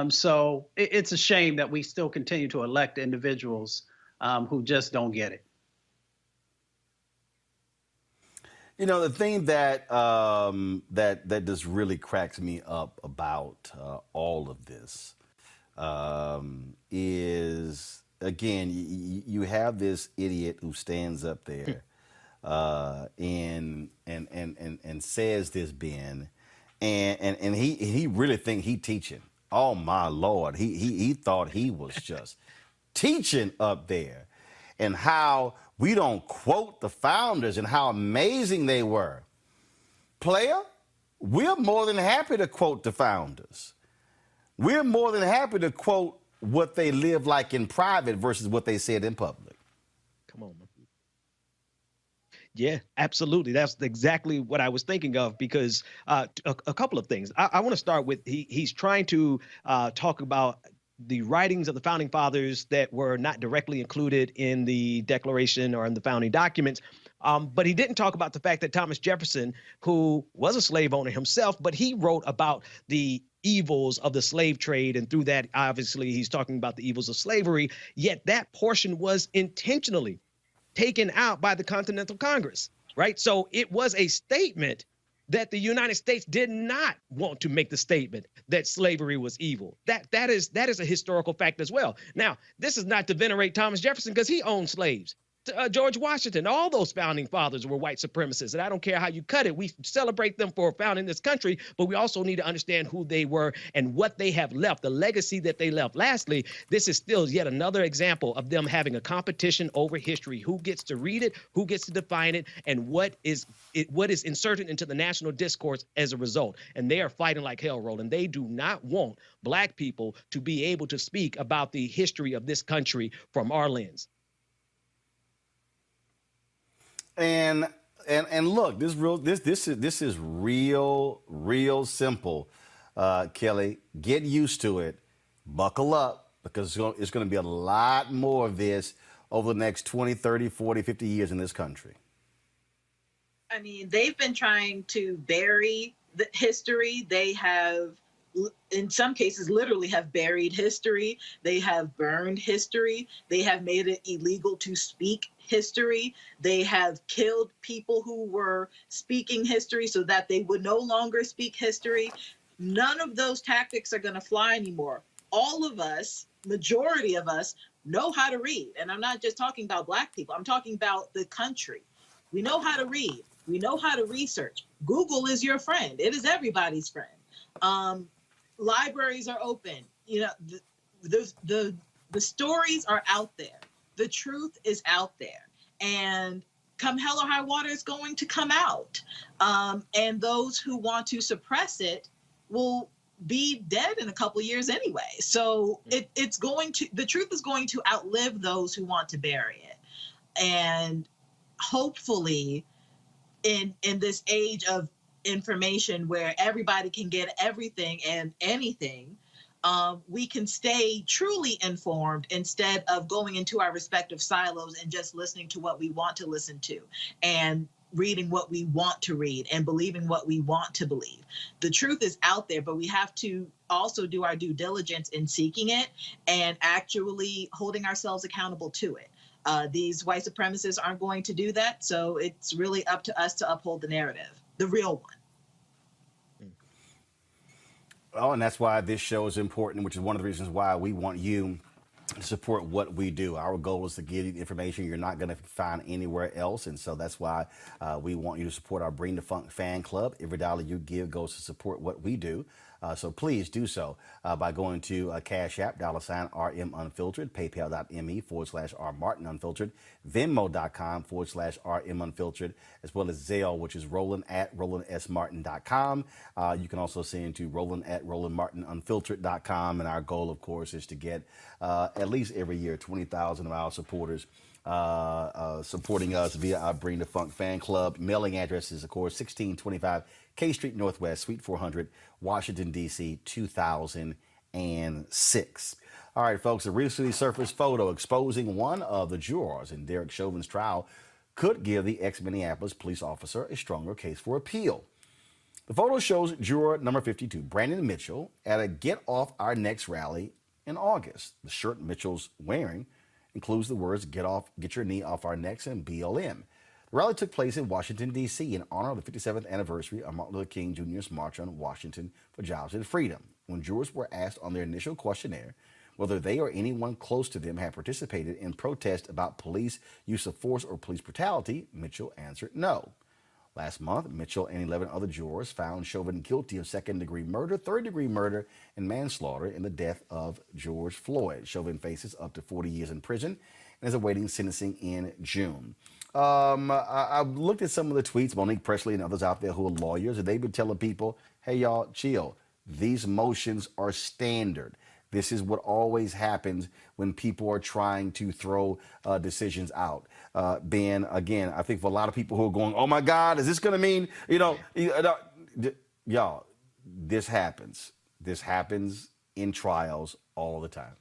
So it's a shame that we still continue to elect individuals who just don't get it. The thing that that just really cracks me up about all of this is, again, you have this idiot who stands up there and says this, Ben, and he really think he teaching. Oh my Lord, he thought he was just teaching up there, and how we don't quote the founders and how amazing they were. Player, we're more than happy to quote the founders. We're more than happy to quote what they lived like in private versus what they said in public. Come on, man. Yeah, absolutely. That's exactly what I was thinking of, because a couple of things. I want to start with he's trying to talk about the writings of the founding fathers that were not directly included in the Declaration or in the founding documents. But he didn't talk about the fact that Thomas Jefferson, who was a slave owner himself, but he wrote about the evils of the slave trade. And through that, obviously, he's talking about the evils of slavery. Yet that portion was intentionally taken out by the Continental Congress, right? So it was a statement that the United States did not want to make the statement that slavery was evil. That is a historical fact as well. Now, this is not to venerate Thomas Jefferson, because he owned slaves. George Washington, all those founding fathers were white supremacists, and I don't care how you cut it. We celebrate them for founding this country, but we also need to understand who they were and what they have left, the legacy that they left. Lastly, this is still yet another example of them having a competition over history. Who gets to read it, who gets to define it, and what is inserted into the national discourse as a result. And they are fighting like hell, Roland. They do not want Black people to be able to speak about the history of this country from our lens. And, and look, this is real simple. Kelly, get used to it. Buckle up, because it's going to be a lot more of this over the next 20, 30, 40, 50 years in this country. I mean, they've been trying to bury the history. They have, in some cases, literally have buried history. They have burned history. They have made it illegal to speak history. They have killed people who were speaking history so that they would no longer speak history. None of those tactics are going to fly anymore. All of us, majority of us, know how to read. And I'm not just talking about Black people. I'm talking about the country. We know how to read. We know how to research. Google is your friend. It is everybody's friend. Libraries are open. You know, the stories are out there. The truth is out there. And come hell or high water, is going to come out. And those who want to suppress it will be dead in a couple of years anyway. So the truth is going to outlive those who want to bury it. And hopefully in this age of information where everybody can get everything and anything, we can stay truly informed instead of going into our respective silos and just listening to what we want to listen to and reading what we want to read and believing what we want to believe. The truth is out there, but we have to also do our due diligence in seeking it and actually holding ourselves accountable to it. These white supremacists aren't going to do that, so it's really up to us to uphold the narrative, the real one. Oh, and that's why this show is important, which is one of the reasons why we want you to support what we do. Our goal is to give you the information you're not going to find anywhere else, and so that's why we want you to support our Bring the Funk fan club. Every dollar you give goes to support what we do. So please do so by going to Cash App, $RM Unfiltered, PayPal.me/R Martin Unfiltered, Venmo.com/RM Unfiltered, as well as Zelle, which is Roland at RolandSMartin.com. You can also send to Roland at RolandMartinUnfiltered.com. And our goal, of course, is to get at least every year 20,000 of our supporters supporting us via our Bring the Funk fan club. Mailing address is, of course, 1625 K Street Northwest, Suite 400, Washington, D.C., 2006. All right, folks, a recently surfaced photo exposing one of the jurors in Derek Chauvin's trial could give the ex-Minneapolis police officer a stronger case for appeal. The photo shows juror number 52, Brandon Mitchell, at a Get Off Our Necks rally in August. The shirt Mitchell's wearing includes the words "Get your knee off our necks" and BLM. The rally took place in Washington, D.C. in honor of the 57th anniversary of Martin Luther King Jr.'s March on Washington for Jobs and Freedom. When jurors were asked on their initial questionnaire whether they or anyone close to them had participated in protest about police use of force or police brutality, Mitchell answered no. Last month, Mitchell and 11 other jurors found Chauvin guilty of second-degree murder, third-degree murder, and manslaughter in the death of George Floyd. Chauvin faces up to 40 years in prison and is awaiting sentencing in June. I've looked at some of the tweets, Monique Presley and others out there who are lawyers, and they've been telling people, hey, y'all, chill. These motions are standard. This is what always happens when people are trying to throw decisions out. Ben, again, I think for a lot of people who are going, oh, my God, is this going to mean, y'all, this happens. This happens in trials all the time.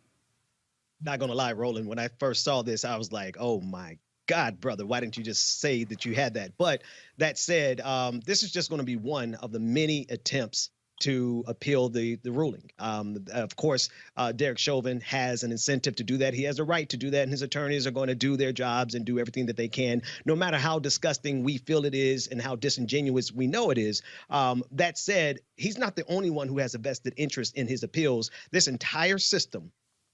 Not going to lie, Roland, when I first saw this, I was like, oh, my God, brother, why didn't you just say that you had that? But that said, this is just going to be one of the many attempts to appeal the ruling. Of course, Derek Chauvin has an incentive to do that. He has a right to do that, and his attorneys are going to do their jobs and do everything that they can, no matter how disgusting we feel it is and how disingenuous we know it is. That said, he's not the only one who has a vested interest in his appeals. This entire system,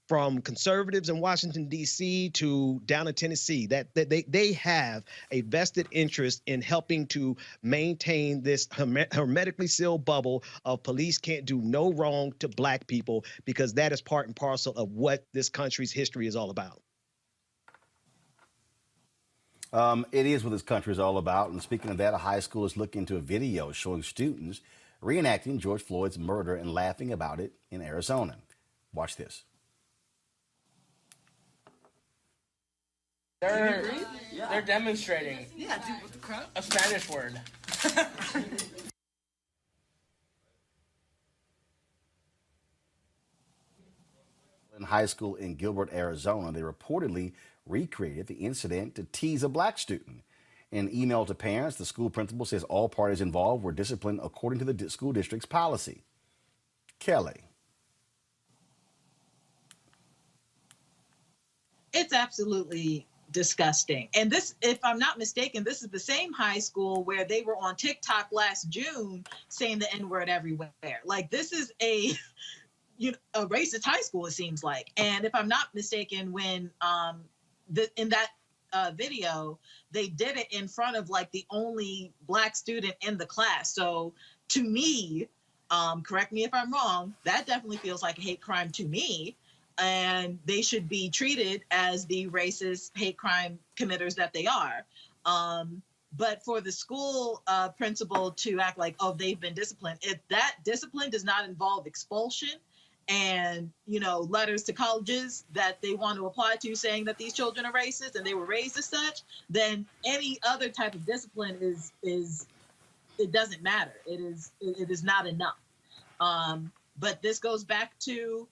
from conservatives in Washington, D.C. to down in Tennessee, that they have a vested interest in helping to maintain this hermetically sealed bubble of police can't do no wrong to Black people, because that is part and parcel of what this country's history is all about. It is what this country is all about. And speaking of that, a high school is looking into a video showing students reenacting George Floyd's murder and laughing about it in Arizona. Watch this. Third, They're demonstrating. Yeah, dude, what the crap? A Spanish word. In high school in Gilbert, Arizona, they reportedly recreated the incident to tease a black student. In an email to parents, the school principal says all parties involved were disciplined according to the school district's policy. Kelly. It's absolutely disgusting. And this, if I'm not mistaken, this is the same high school where they were on TikTok last June saying the N-word everywhere. Like, this is a racist high school, it seems like. And if I'm not mistaken, when in that video, they did it in front of like the only black student in the class. So to me, correct me if I'm wrong, that definitely feels like a hate crime to me. And they should be treated as the racist hate crime committers that they are. But for the school principal to act like, oh, they've been disciplined, if that discipline does not involve expulsion and, letters to colleges that they want to apply to saying that these children are racist and they were raised as such, then any other type of discipline is it doesn't matter. It is not enough. But this goes back to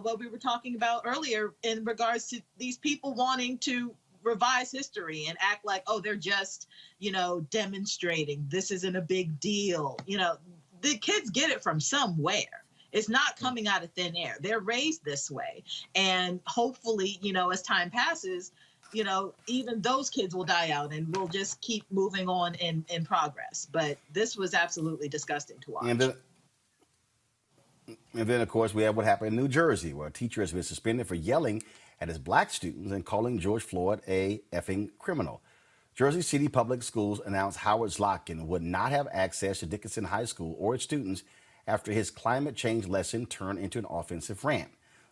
what we were talking about earlier in regards to these people wanting to revise history and act like, oh, they're just, demonstrating. This isn't a big deal. The kids get it from somewhere. It's not coming out of thin air. They're raised this way. And hopefully, as time passes, even those kids will die out and we'll just keep moving on in progress. But this was absolutely disgusting to watch. And then, of course, we have what happened in New Jersey, where a teacher has been suspended for yelling at his black students and calling George Floyd a effing criminal. Jersey City Public Schools announced Howard Zlotkin would not have access to Dickinson High School or its students after his climate change lesson turned into an offensive rant.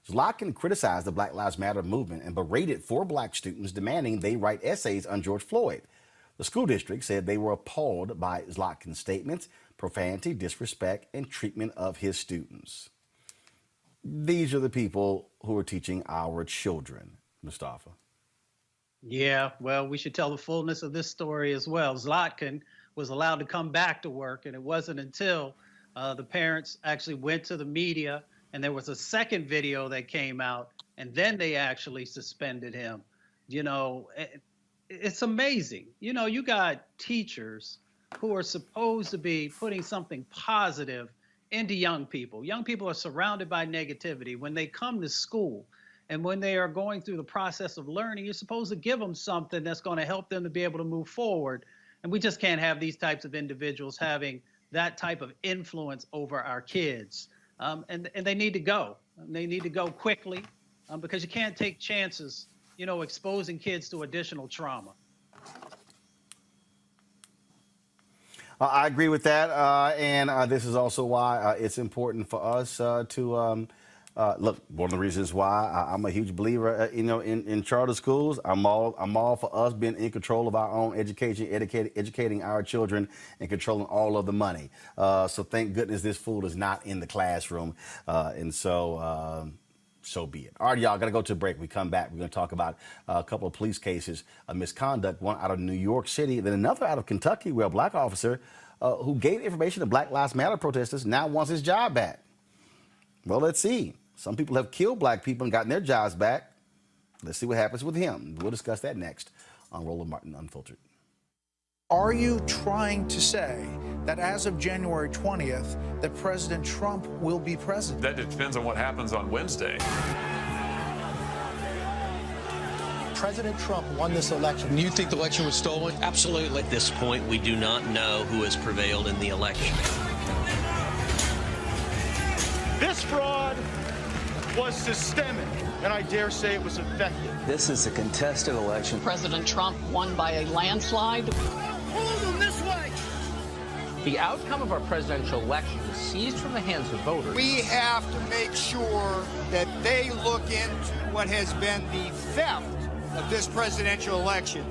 Zlotkin criticized the Black Lives Matter movement and berated 4 black students, demanding they write essays on George Floyd. The school district said they were appalled by Zlotkin's statements, profanity, disrespect, and treatment of his students. These are the people who are teaching our children, Mustafa. Yeah, well, we should tell the fullness of this story as well. Zlotkin was allowed to come back to work, and it wasn't until the parents actually went to the media, and there was a second video that came out, and then they actually suspended him. It's amazing. You got teachers who are supposed to be putting something positive into young people. Young people are surrounded by negativity. When they come to school and when they are going through the process of learning, you're supposed to give them something that's going to help them to be able to move forward. And we just can't have these types of individuals having that type of influence over our kids. And they need to go. They need to go quickly because you can't take chances, exposing kids to additional trauma. I agree with that, and this is also why it's important for us to look. One of the reasons why I'm a huge believer, in charter schools. I'm all for us being in control of our own education, educating our children, and controlling all of the money. So thank goodness this fool is not in the classroom, and so. So be it. All right, y'all, got to go to a break. We come back. We're going to talk about a couple of police cases of misconduct, one out of New York City, then another out of Kentucky, where a black officer who gave information to Black Lives Matter protesters now wants his job back. Well, let's see. Some people have killed black people and gotten their jobs back. Let's see what happens with him. We'll discuss that next on Roland Martin Unfiltered. Are you trying to say that as of January 20th, that President Trump will be president? That depends on what happens on Wednesday. President Trump won this election. You think the election was stolen? Absolutely. At this point, we do not know who has prevailed in the election. This fraud was systemic, and I dare say it was effective. This is a contested election. President Trump won by a landslide. Hold them this way. The outcome of our presidential election is seized from the hands of voters. We have to make sure that they look into what has been the theft of this presidential election.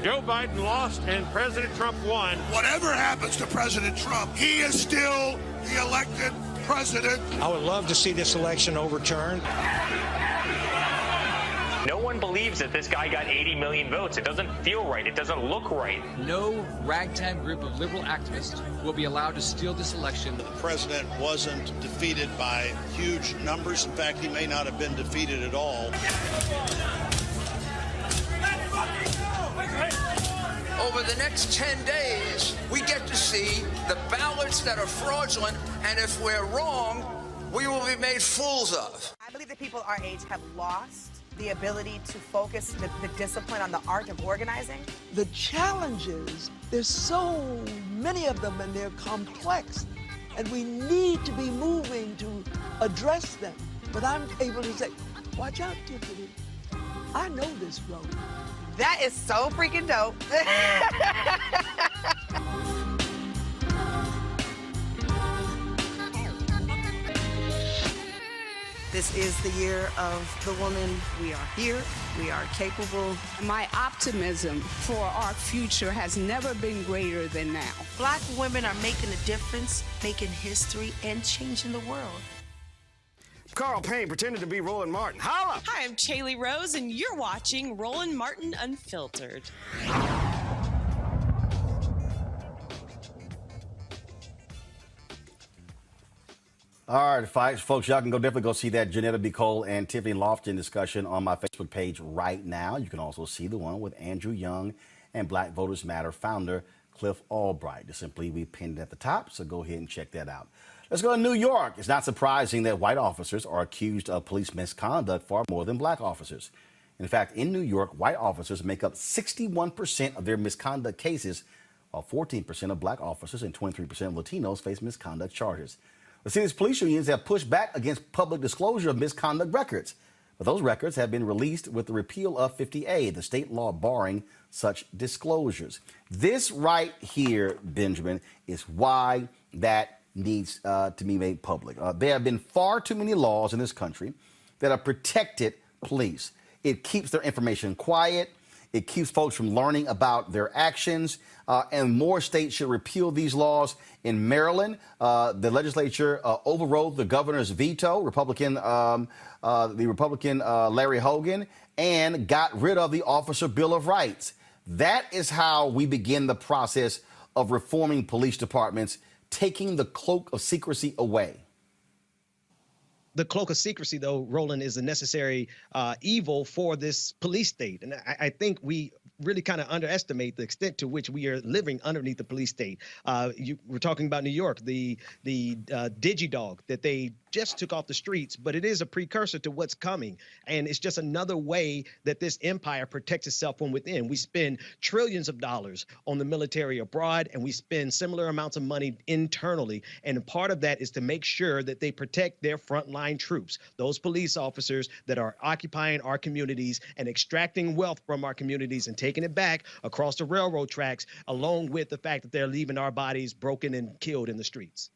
Joe Biden lost and President Trump won. Whatever happens to President Trump, he is still the elected president. I would love to see this election overturned. No one believes that this guy got 80 million votes. It doesn't feel right. It doesn't look right. No ragtag group of liberal activists will be allowed to steal this election. The president wasn't defeated by huge numbers. In fact, he may not have been defeated at all. Over the next 10 days, we get to see the ballots that are fraudulent, and if we're wrong, we will be made fools of. I believe that people our age have lost the ability to focus the discipline on the art of organizing. The challenges, there's so many of them and they're complex, and we need to be moving to address them. But I'm able to say, watch out, Tiffany, I know this road. That is so freaking dope. This is the year of the woman. We are here. We are capable. My optimism for our future has never been greater than now. Black women are making a difference, making history, and changing the world. Carl Payne pretended to be Roland Martin. Holla! Hi, I'm Chaley Rose, and you're watching Roland Martin Unfiltered. All right, folks, y'all can definitely go see that Janetta B. Cole and Tiffany Lofton discussion on my Facebook page right now. You can also see the one with Andrew Young and Black Voters Matter founder Cliff Albright. Just simply we pinned it at the top, so go ahead and check that out. Let's go to New York. It's not surprising that white officers are accused of police misconduct far more than black officers. In fact, in New York, white officers make up 61% of their misconduct cases, while 14% of black officers and 23% of Latinos face misconduct charges. The city's police unions have pushed back against public disclosure of misconduct records, but those records have been released with the repeal of 50A, the state law barring such disclosures. This right here, Benjamin, is why that needs to be made public. There have been far too many laws in this country that have protected police. It keeps their information quiet. It keeps folks from learning about their actions. And more states should repeal these laws. In Maryland, the legislature overrode the governor's veto, Republican Larry Hogan, and got rid of the Officer Bill of Rights. That is how we begin the process of reforming police departments, taking the cloak of secrecy away. The cloak of secrecy, though, Roland, is a necessary evil for this police state. And I think we really kind of underestimate the extent to which we are living underneath the police state. We're talking about New York, the DigiDog that they just took off the streets, but it is a precursor to what's coming. And it's just another way that this empire protects itself from within. We spend trillions of dollars on the military abroad, and we spend similar amounts of money internally. And part of that is to make sure that they protect their frontline troops, those police officers that are occupying our communities and extracting wealth from our communities and taking it back across the railroad tracks, along with the fact that they're leaving our bodies broken and killed in the streets.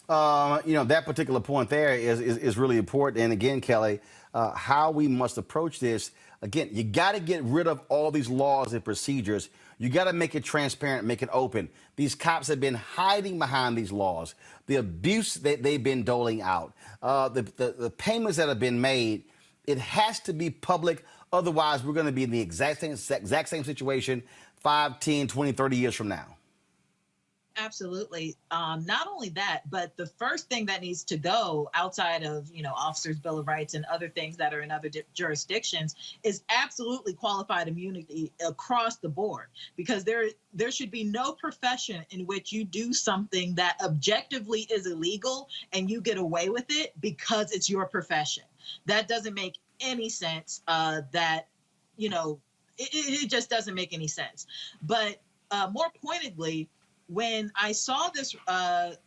That particular point there is really important. And again, Kelly, how we must approach this, again, you got to get rid of all these laws and procedures. You got to make it transparent, make it open. These cops have been hiding behind these laws, the abuse that they've been doling out, the payments that have been made. It has to be public. Otherwise, we're going to be in the exact same situation 5, 10, 20, 30 years from now. Absolutely. Not only that, but the first thing that needs to go outside of, Officers' Bill of Rights and other things that are in other jurisdictions is absolutely qualified immunity across the board, because there should be no profession in which you do something that objectively is illegal and you get away with it because it's your profession. That doesn't make any sense. It just doesn't make any sense. But more pointedly, when I saw this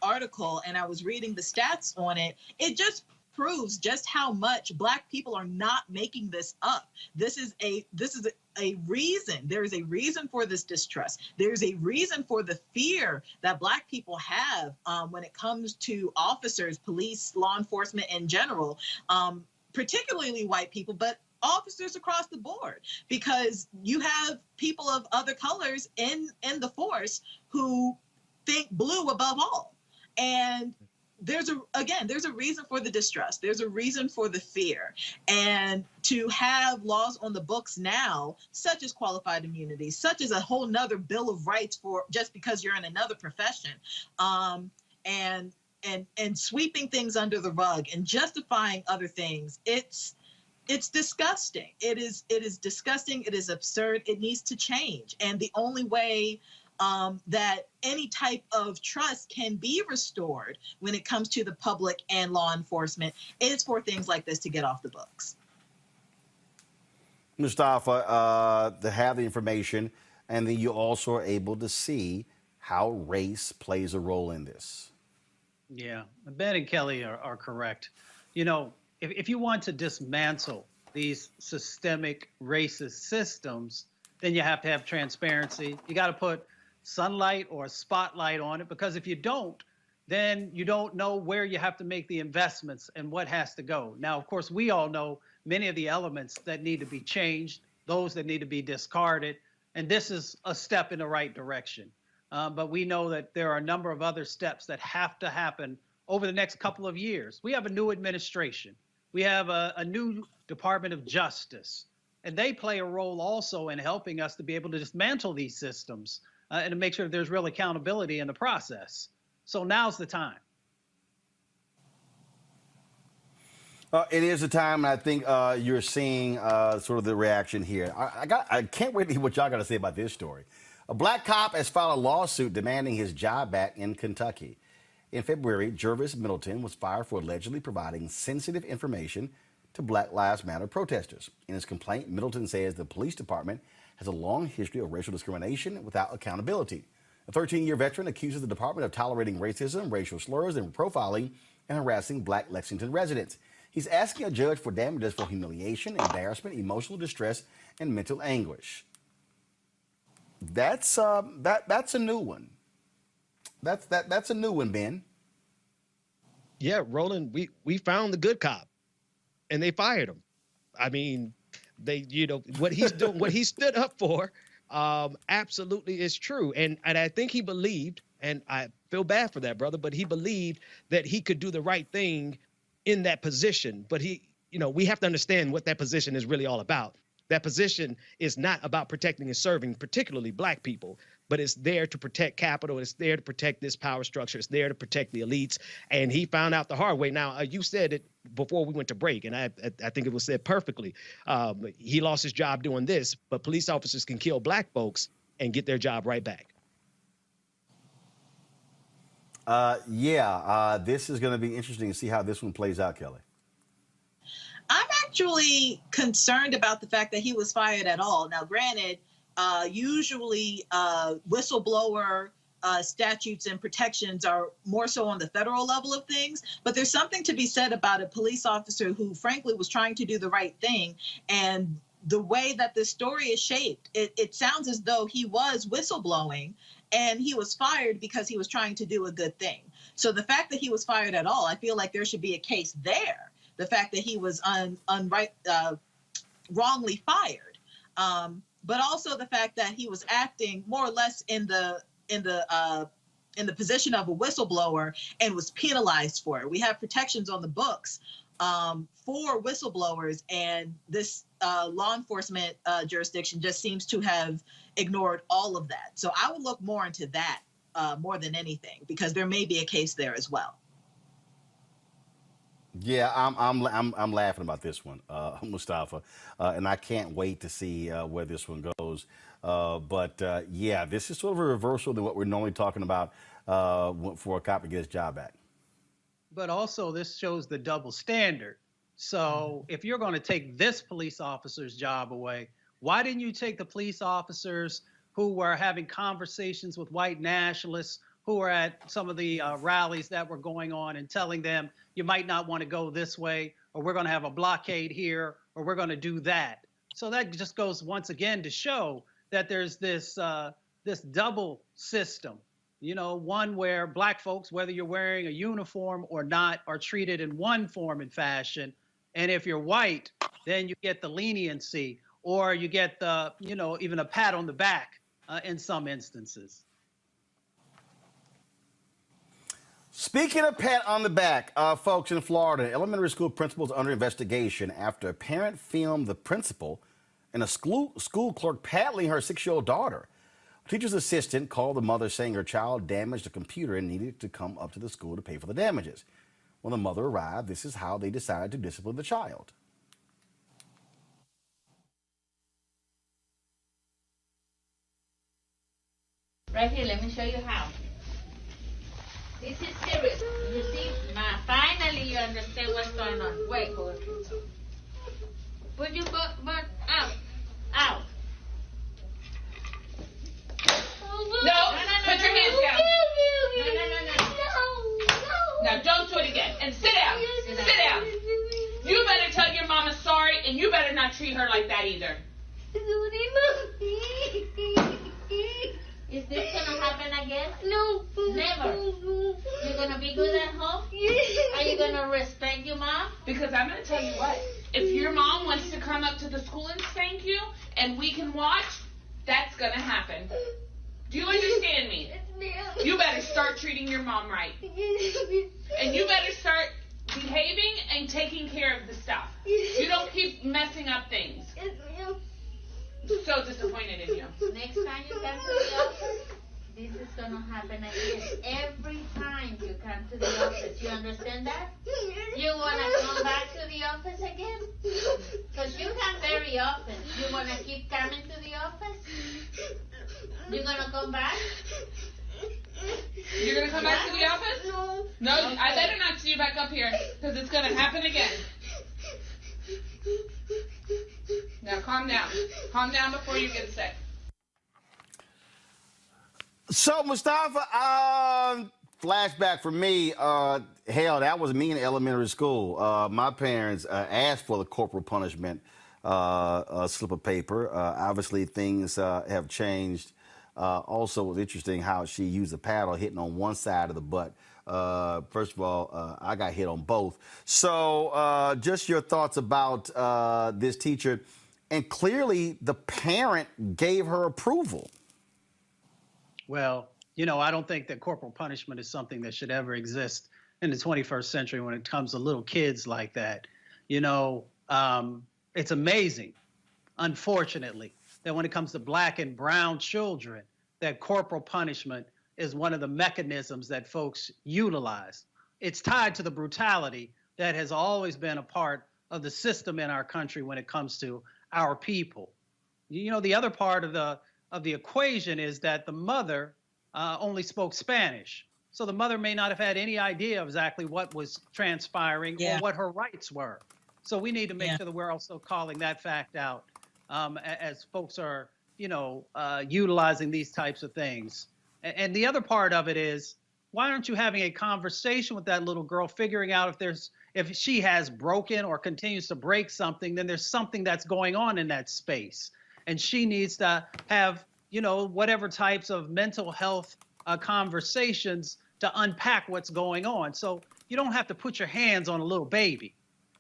article and I was reading the stats on it, it just proves just how much Black people are not making this up. This is a reason. There is a reason for this distrust. There's a reason for the fear that Black people have when it comes to officers, police, law enforcement in general, particularly white people, but officers across the board, because you have people of other colors in the force who think blue above all. And there's a reason for the distrust. There's a reason for the fear. And to have laws on the books now, such as qualified immunity, such as a whole nother Bill of Rights for just because you're in another profession, and sweeping things under the rug and justifying other things, it's disgusting. It is disgusting. It is absurd. It needs to change. And the only way that any type of trust can be restored when it comes to the public and law enforcement is for things like this to get off the books. Mustafa, to have the information, and then you also are able to see how race plays a role in this. Yeah, Ben and Kelly are correct. You know, if you want to dismantle these systemic racist systems, then you have to have transparency. You got to put sunlight or a spotlight on it, because if you don't, then you don't know where you have to make the investments and what has to go. Now, of course, we all know many of the elements that need to be changed, those that need to be discarded, and this is a step in the right direction. But we know that there are a number of other steps that have to happen over the next couple of years. We have a new administration. We have a new Department of Justice, and they play a role also in helping us to be able to dismantle these systems and to make sure there's real accountability in the process. So now's the time. It is a time, and I think you're seeing sort of the reaction here. I can't wait to hear what y'all got to say about this story. A black cop has filed a lawsuit demanding his job back in Kentucky. In February, Jervis Middleton was fired for allegedly providing sensitive information to Black Lives Matter protesters. In his complaint, Middleton says the police department has a long history of racial discrimination without accountability. A 13-year veteran accuses the department of tolerating racism, racial slurs, and profiling and harassing Black Lexington residents. He's asking a judge for damages for humiliation, embarrassment, emotional distress, and mental anguish. That's a new one. That's a new one, Ben. Yeah, Roland, we found the good cop, and they fired him. I mean, they, you know, what he's doing, what he stood up for, absolutely is true. And I think he believed, and I feel bad for that brother, but he believed that he could do the right thing in that position. But he, you know, we have to understand what that position is really all about. That position is not about protecting and serving, particularly Black people, but it's there to protect capital. It's there to protect this power structure. It's there to protect the elites. And he found out the hard way. Now, you said it before we went to break, and I think it was said perfectly. He lost his job doing this, but police officers can kill Black folks and get their job right back. This is going to be interesting to see how this one plays out, Kelly. I'm actually concerned about the fact that he was fired at all. Now, granted, usually whistleblower statutes and protections are more so on the federal level of things, but there's something to be said about a police officer who frankly was trying to do the right thing. And the way that this story is shaped, it sounds as though he was whistleblowing and he was fired because he was trying to do a good thing. So the fact that he was fired at all, I feel like there should be a case there. The fact that he was wrongly fired, but also the fact that he was acting more or less in the position of a whistleblower and was penalized for it. We have protections on the books for whistleblowers, and this law enforcement jurisdiction just seems to have ignored all of that. So I would look more into that more than anything, because there may be a case there as well. Yeah, I'm laughing about this one, Mustafa, and I can't wait to see where this one goes. Yeah, this is sort of a reversal than what we're normally talking about for a cop to get his job back. But also, this shows the double standard. So if you're going to take this police officer's job away, why didn't you take the police officers who were having conversations with white nationalists, who were at some of the rallies that were going on, and telling them, you might not want to go this way, or we're going to have a blockade here, or we're going to do that. So that just goes once again to show that there's this double system, you know, one where Black folks, whether you're wearing a uniform or not, are treated in one form and fashion. And if you're white, then you get the leniency, or you get the, you know, even a pat on the back in some instances. Speaking of pat on the back, folks, in Florida, elementary school principals under investigation after a parent filmed the principal and a school clerk paddling her 6-year-old daughter. A teacher's assistant called the mother saying her child damaged a computer and needed to come up to the school to pay for the damages. When the mother arrived, this is how they decided to discipline the child. Right here, let me show you how. This is serious. You see, finally you understand what's going on. Wait, hold on. Put your butt out. Out. No, put your hands down. No. Now don't do it again. And sit down. Sit down. You better tell your mama sorry, and you better not treat her like that either. Is this gonna happen again? No. Never. You're gonna be good at home? Are you gonna respect your mom? Because I'm gonna tell you what. If your mom wants to come up to the school and spank you, and we can watch, that's gonna happen. Do you understand me? You better start treating your mom right. And you better start behaving and taking care of the stuff. You don't keep messing up things. So disappointed in you. Next time you come to the office, this is gonna happen again. Every time you come to the office, you understand that? You wanna come back to the office again? Because you come very often. You wanna keep coming to the office? You're gonna come back? You're gonna come back to the office? No, I better not see you back up here, because it's gonna happen again. Now calm down. Calm down before you get sick. So, Mustafa, flashback for me. Hell, that was me in elementary school. My parents asked for the corporal punishment slip of paper. Obviously, things have changed. Also, it was interesting how she used a paddle hitting on one side of the butt. First of all, I got hit on both. So just your thoughts about this teacher. And clearly, the parent gave her approval. Well, you know, I don't think that corporal punishment is something that should ever exist in the 21st century when it comes to little kids like that. You know, it's amazing, unfortunately, that when it comes to black and brown children, that corporal punishment is one of the mechanisms that folks utilize. It's tied to the brutality that has always been a part of the system in our country when it comes to our people. You know, the other part of the equation is that the mother only spoke Spanish. So the mother may not have had any idea of exactly what was transpiring or what her rights were. So we need to make sure that we're also calling that fact out as folks are, you know, utilizing these types of things. And the other part of it is, why aren't you having a conversation with that little girl, figuring out if she has broken or continues to break something, then there's something that's going on in that space. And she needs to have, you know, whatever types of mental health conversations to unpack what's going on. So you don't have to put your hands on a little baby.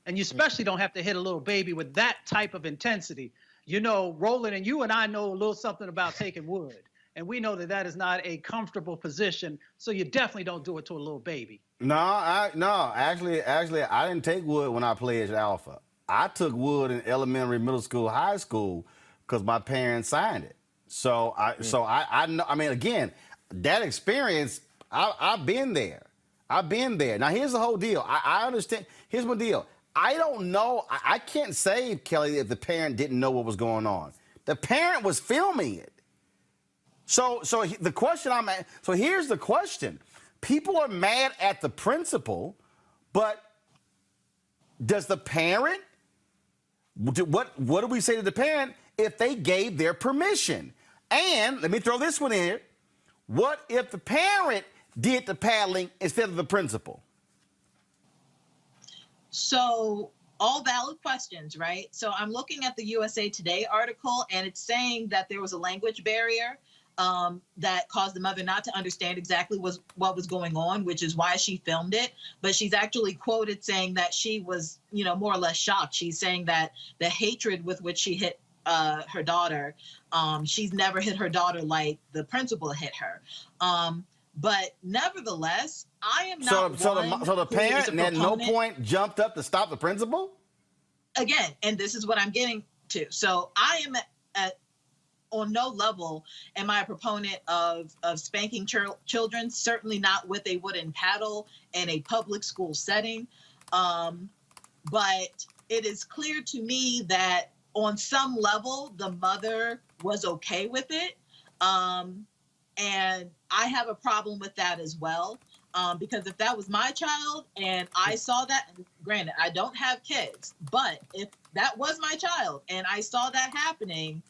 And you especially don't have to hit a little baby with that type of intensity. You know, Roland, and you and I know a little something about taking wood. And we know that that is not a comfortable position. So you definitely don't do it to a little baby. No, actually, I didn't take wood when I pledged Alpha. I took wood in elementary, middle school, high school because my parents signed it. So I know. I mean, again, that experience, I've been there. Now here's the whole deal. I understand. Here's my deal. I don't know. I can't say, Kelly, if the parent didn't know what was going on. The parent was filming it. So the question here's the question. People are mad at the principal, but does the parent, what do we say to the parent if they gave their permission? And let me throw this one in here. What if the parent did the paddling instead of the principal? So all valid questions, right? So I'm looking at the USA Today article, and it's saying that there was a language barrier that caused the mother not to understand exactly what was going on, which is why she filmed it. But she's actually quoted saying that she was, you know, more or less shocked. She's saying that the hatred with which she hit her daughter, she's never hit her daughter like the principal hit her. But nevertheless, I am So, not so one the so the who is a parent at no proponent. point jumped up to stop the principal. Again, and this is what I'm getting to. So I am on no level am I a proponent of spanking children, certainly not with a wooden paddle in a public school setting. But it is clear to me that on some level, the mother was okay with it. And I have a problem with that as well. Because if that was my child and I saw that, granted, I don't have kids, but if that was my child and I saw that happening,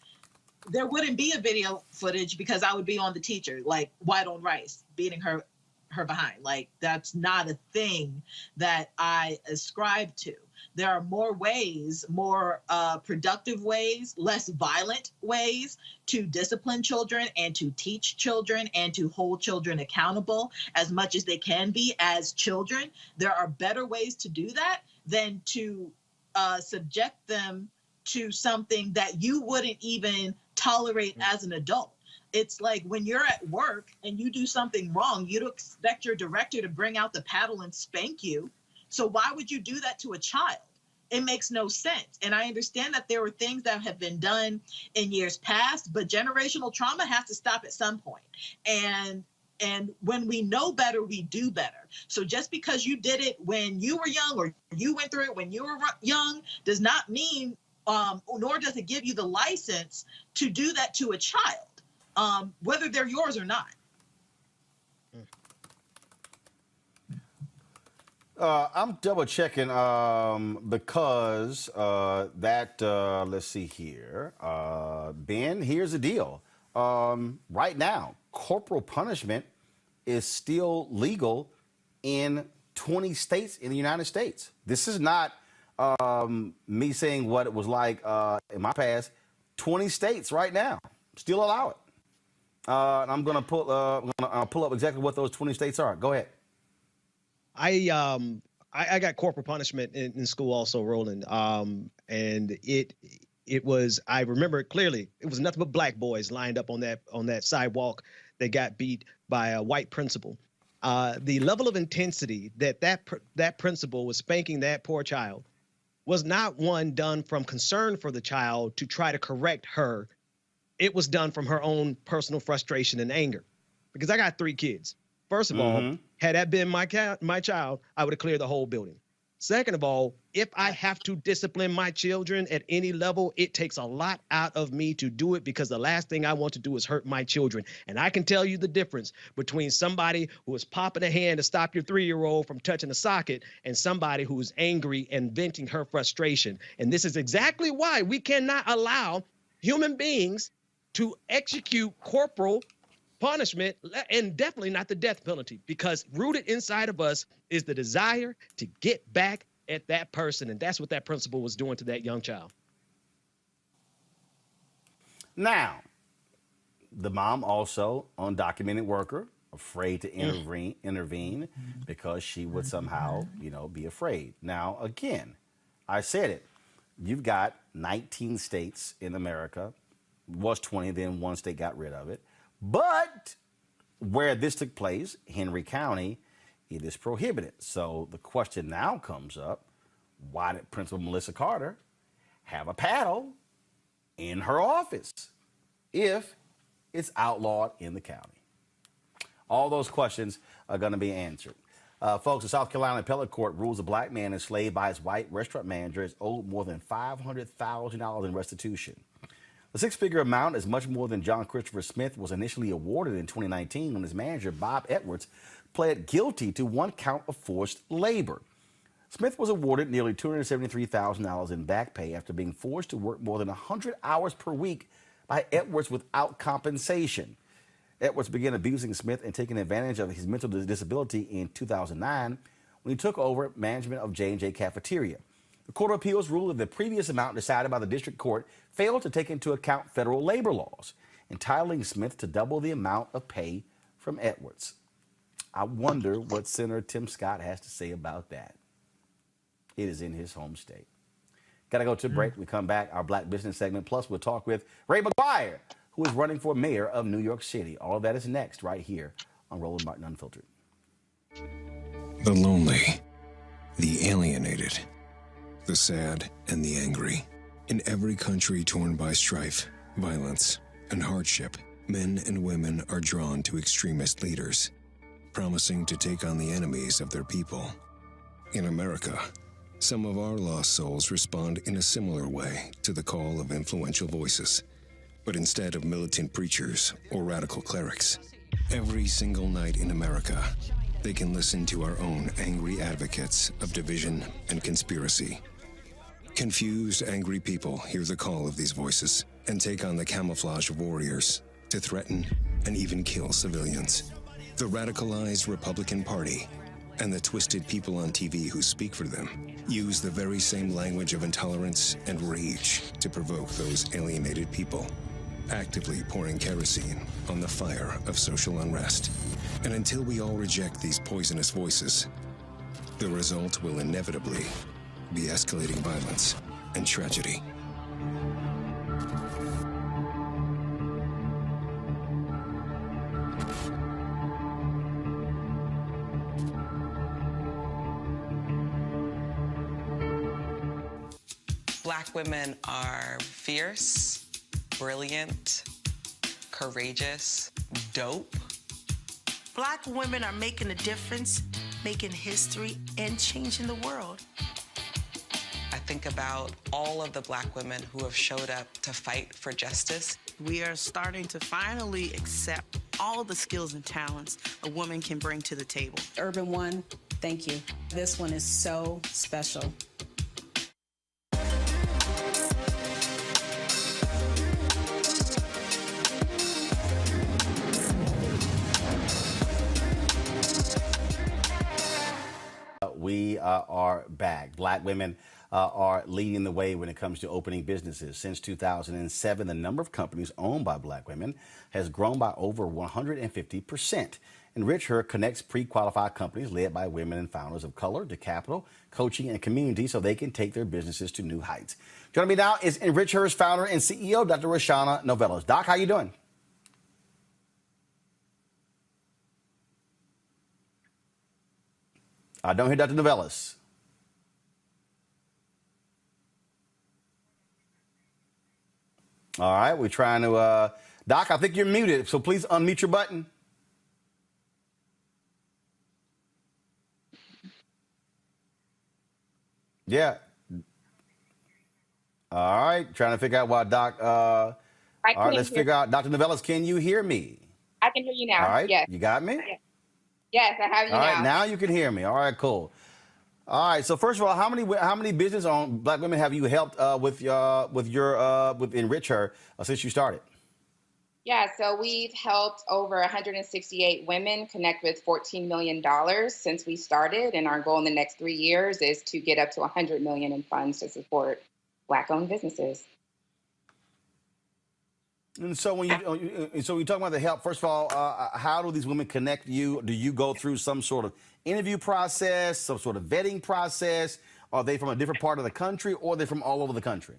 there wouldn't be a video footage because I would be on the teacher, like white on rice, beating her behind. Like, that's not a thing that I ascribe to. There are more ways, more productive ways, less violent ways to discipline children and to teach children and to hold children accountable as much as they can be as children. There are better ways to do that than to subject them to something that you wouldn't even tolerate as an adult. It's like when you're at work and you do something wrong, you'd expect your director to bring out the paddle and spank you. So why would you do that to a child? It makes no sense. And I understand that there were things that have been done in years past, but generational trauma has to stop at some point. And when we know better, we do better. So just because you did it when you were young or you went through it when you were young does not mean, nor does it give you the license to do that to a child, whether they're yours or not. I'm double checking because let's see here. Ben, here's the deal. Right now, corporal punishment is still legal in 20 states in the United States. This is not me saying what it was like in my past. 20 states right now still allow it. And I'm gonna pull up exactly what those 20 states are. Go ahead. I got corporal punishment in school also, Roland. And it was, I remember it clearly. It was nothing but black boys lined up on that sidewalk that got beat by a white principal. The level of intensity that principal was spanking that poor child was not one done from concern for the child to try to correct her. It was done from her own personal frustration and anger. Because I got 3 kids. First of all, had that been my child, I would have cleared the whole building. Second of all, if I have to discipline my children at any level, it takes a lot out of me to do it because the last thing I want to do is hurt my children. And I can tell you the difference between somebody who is popping a hand to stop your 3-year-old from touching a socket and somebody who's angry and venting her frustration. And this is exactly why we cannot allow human beings to execute corporal punishment, and definitely not the death penalty, because rooted inside of us is the desire to get back at that person. And that's what that principal was doing to that young child. Now, the mom also undocumented worker, afraid to intervene because she would somehow, be afraid. Now, again, I said it. You've got 19 states in America. Was 20, then one state got rid of it. But where this took place, Henry County, it is prohibited. So the question now comes up, why did Principal Melissa Carter have a paddle in her office if it's outlawed in the county? All those questions are going to be answered. Folks, the South Carolina Appellate Court rules a black man enslaved by his white restaurant manager is owed more than $500,000 in restitution. The 6-figure amount is much more than John Christopher Smith was initially awarded in 2019 when his manager, Bob Edwards, pled guilty to 1 count of forced labor. Smith was awarded nearly $273,000 in back pay after being forced to work more than 100 hours per week by Edwards without compensation. Edwards began abusing Smith and taking advantage of his mental disability in 2009 when he took over management of J&J Cafeteria. The Court of Appeals ruled that the previous amount decided by the district court failed to take into account federal labor laws, entitling Smith to double the amount of pay from Edwards. I wonder what Senator Tim Scott has to say about that. It is in his home state. Got to go to a break. We come back, our Black Business segment. Plus, we'll talk with Ray McGuire, who is running for mayor of New York City. All of that is next right here on Roland Martin Unfiltered. The lonely, the alienated, the sad, and the angry. In every country torn by strife, violence, and hardship, men and women are drawn to extremist leaders, promising to take on the enemies of their people. In America, some of our lost souls respond in a similar way to the call of influential voices. But instead of militant preachers or radical clerics, every single night in America, they can listen to our own angry advocates of division and conspiracy. Confused, angry people hear the call of these voices and take on the camouflage of warriors to threaten and even kill civilians. The radicalized Republican Party and the twisted people on TV who speak for them use the very same language of intolerance and rage to provoke those alienated people, actively pouring kerosene on the fire of social unrest. And until we all reject these poisonous voices, the result will inevitably be escalating violence and tragedy. Black women are fierce, brilliant, courageous, dope. Black women are making a difference, making history, and changing the world. I think about all of the Black women who have showed up to fight for justice. We are starting to finally accept all the skills and talents a woman can bring to the table. Urban One, thank you. This one is so special. We are back. Black women are leading the way when it comes to opening businesses. Since 2007, the number of companies owned by Black women has grown by over 150%. EnrichHER connects pre-qualified companies led by women and founders of color to capital, coaching, and community so they can take their businesses to new heights. Joining me now is EnrichHER's founder and CEO, Dr. Roshana Novellos. Doc, how you doing? I don't hear Dr. Novellos. All right, we're trying to, Doc, I think you're muted, so please unmute your button. Yeah. All right, trying to figure out why Doc, all right, let's figure out, Dr. Novellos, can you hear me? I can hear you now. All right, yes. You got me? Yes, I have you now. All right, now. now you can hear me. All right, cool. All right, so first of all, how many business-owned Black women have you helped with EnrichHER since you started? Yeah, so we've helped over 168 women connect with $14 million since we started, and our goal in the next 3 years is to get up to $100 million in funds to support Black-owned businesses. And so when you talk about the help, first of all, how do these women connect you? Do you go through some sort of interview process, some sort of vetting process? Are they from a different part of the country, or are they from all over the country?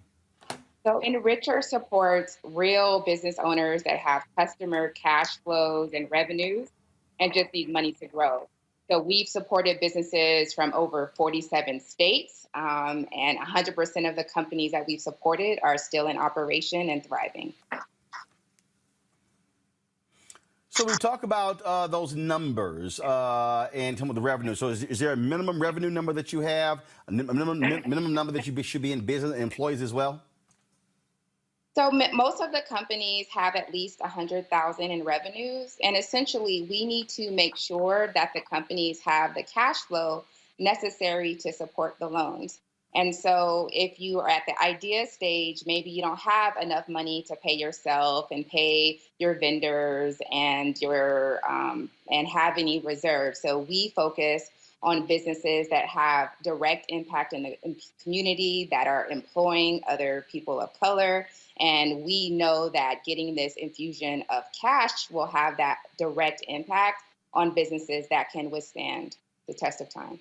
So EnrichHER supports real business owners that have customer cash flows and revenues and just need money to grow. So we've supported businesses from over 47 states, and 100% of the companies that we've supported are still in operation and thriving. So we talk about those numbers and some of the revenue. So is there a minimum revenue number that you have, a minimum number that you should be in business, employees as well? So most of the companies have at least 100,000 in revenues, and essentially we need to make sure that the companies have the cash flow necessary to support the loans. And so if you are at the idea stage, maybe you don't have enough money to pay yourself and pay your vendors and your and have any reserves. So we focus on businesses that have direct impact in the community, that are employing other people of color. And we know that getting this infusion of cash will have that direct impact on businesses that can withstand the test of time.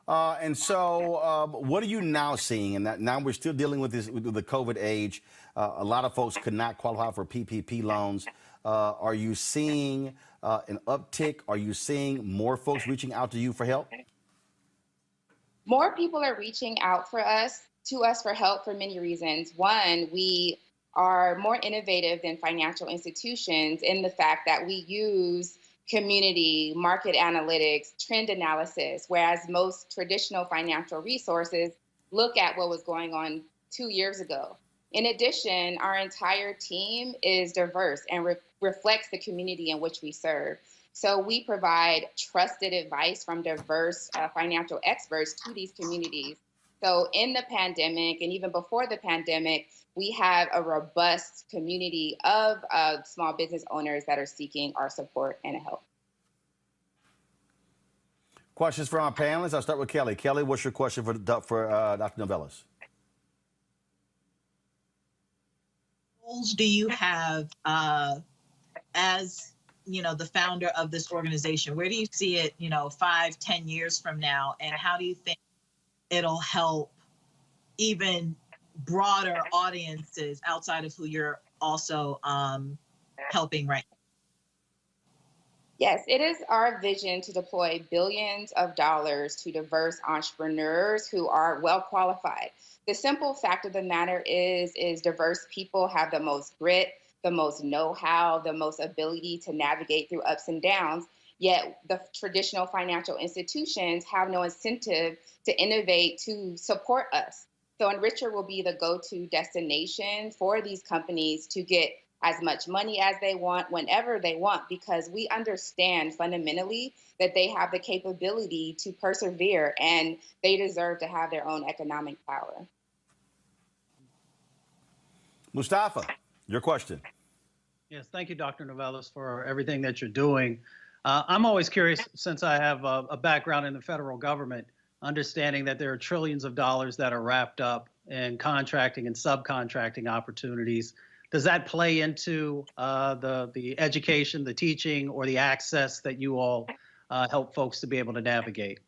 And so, what are you now seeing? And that now we're still dealing with this with the COVID age. A lot of folks could not qualify for PPP loans. Are you seeing an uptick? Are you seeing more folks reaching out to you for help? More people are reaching out to us for help for many reasons. One, we are more innovative than financial institutions in the fact that we use community, market analytics, trend analysis, whereas most traditional financial resources look at what was going on 2 years ago. In addition, our entire team is diverse and reflects the community in which we serve. So we provide trusted advice from diverse financial experts to these communities. So in the pandemic and even before the pandemic, we have a robust community of small business owners that are seeking our support and help. Questions from our panelists. I'll start with Kelly. Kelly, what's your question for Dr. Novelis? Goals do you have as the founder of this organization? Where do you see it 5-10 years from now, and how do you think it'll help even broader audiences outside of who you're also helping right now? Yes, it is our vision to deploy billions of dollars to diverse entrepreneurs who are well qualified. The simple fact of the matter is diverse people have the most grit, the most know-how, the most ability to navigate through ups and downs, yet the traditional financial institutions have no incentive to innovate to support us. So EnrichHER will be the go-to destination for these companies to get as much money as they want, whenever they want, because we understand fundamentally that they have the capability to persevere and they deserve to have their own economic power. Mustafa, your question. Yes, thank you, Dr. Novelis, for everything that you're doing. I'm always curious, since I have a background in the federal government, understanding that there are trillions of dollars that are wrapped up in contracting and subcontracting opportunities. Does that play into the education, the teaching, or the access that you all help folks to be able to navigate?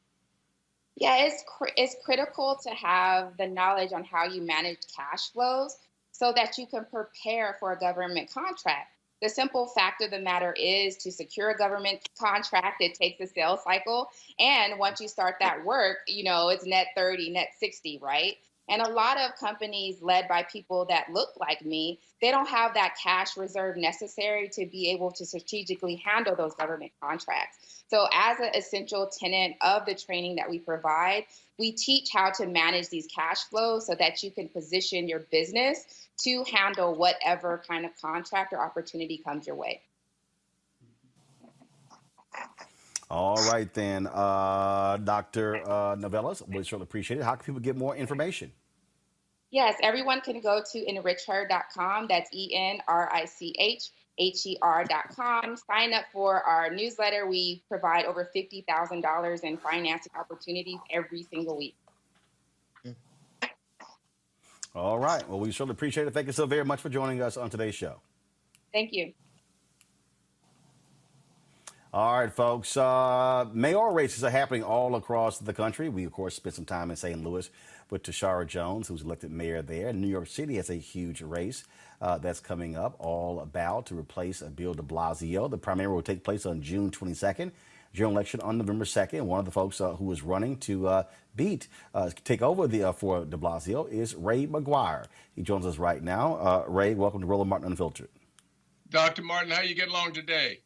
Yeah, it's critical to have the knowledge on how you manage cash flows so that you can prepare for a government contract. The simple fact of the matter is, to secure a government contract, it takes a sales cycle. And once you start that work, it's net 30, net 60, right? And a lot of companies led by people that look like me, they don't have that cash reserve necessary to be able to strategically handle those government contracts. So as an essential tenet of the training that we provide, we teach how to manage these cash flows so that you can position your business to handle whatever kind of contract or opportunity comes your way. All right, then, Dr. Novelis, we certainly appreciate it. How can people get more information? Yes, everyone can go to EnrichHER.com. That's EnrichHER.com. Sign up for our newsletter. We provide over $50,000 in financing opportunities every single week. All right. Well, we certainly appreciate it. Thank you so very much for joining us on today's show. Thank you. All right, folks. Mayoral races are happening all across the country. We, of course, spent some time in St. Louis with Tashara Jones, who's elected mayor there. New York City has a huge race that's coming up, all about to replace Bill de Blasio. The primary will take place on June 22nd. General election on November 2nd. One of the folks who is running to take over for de Blasio is Ray McGuire. He joins us right now. Ray, welcome to Roland Martin Unfiltered. Dr. Martin, how you getting along today?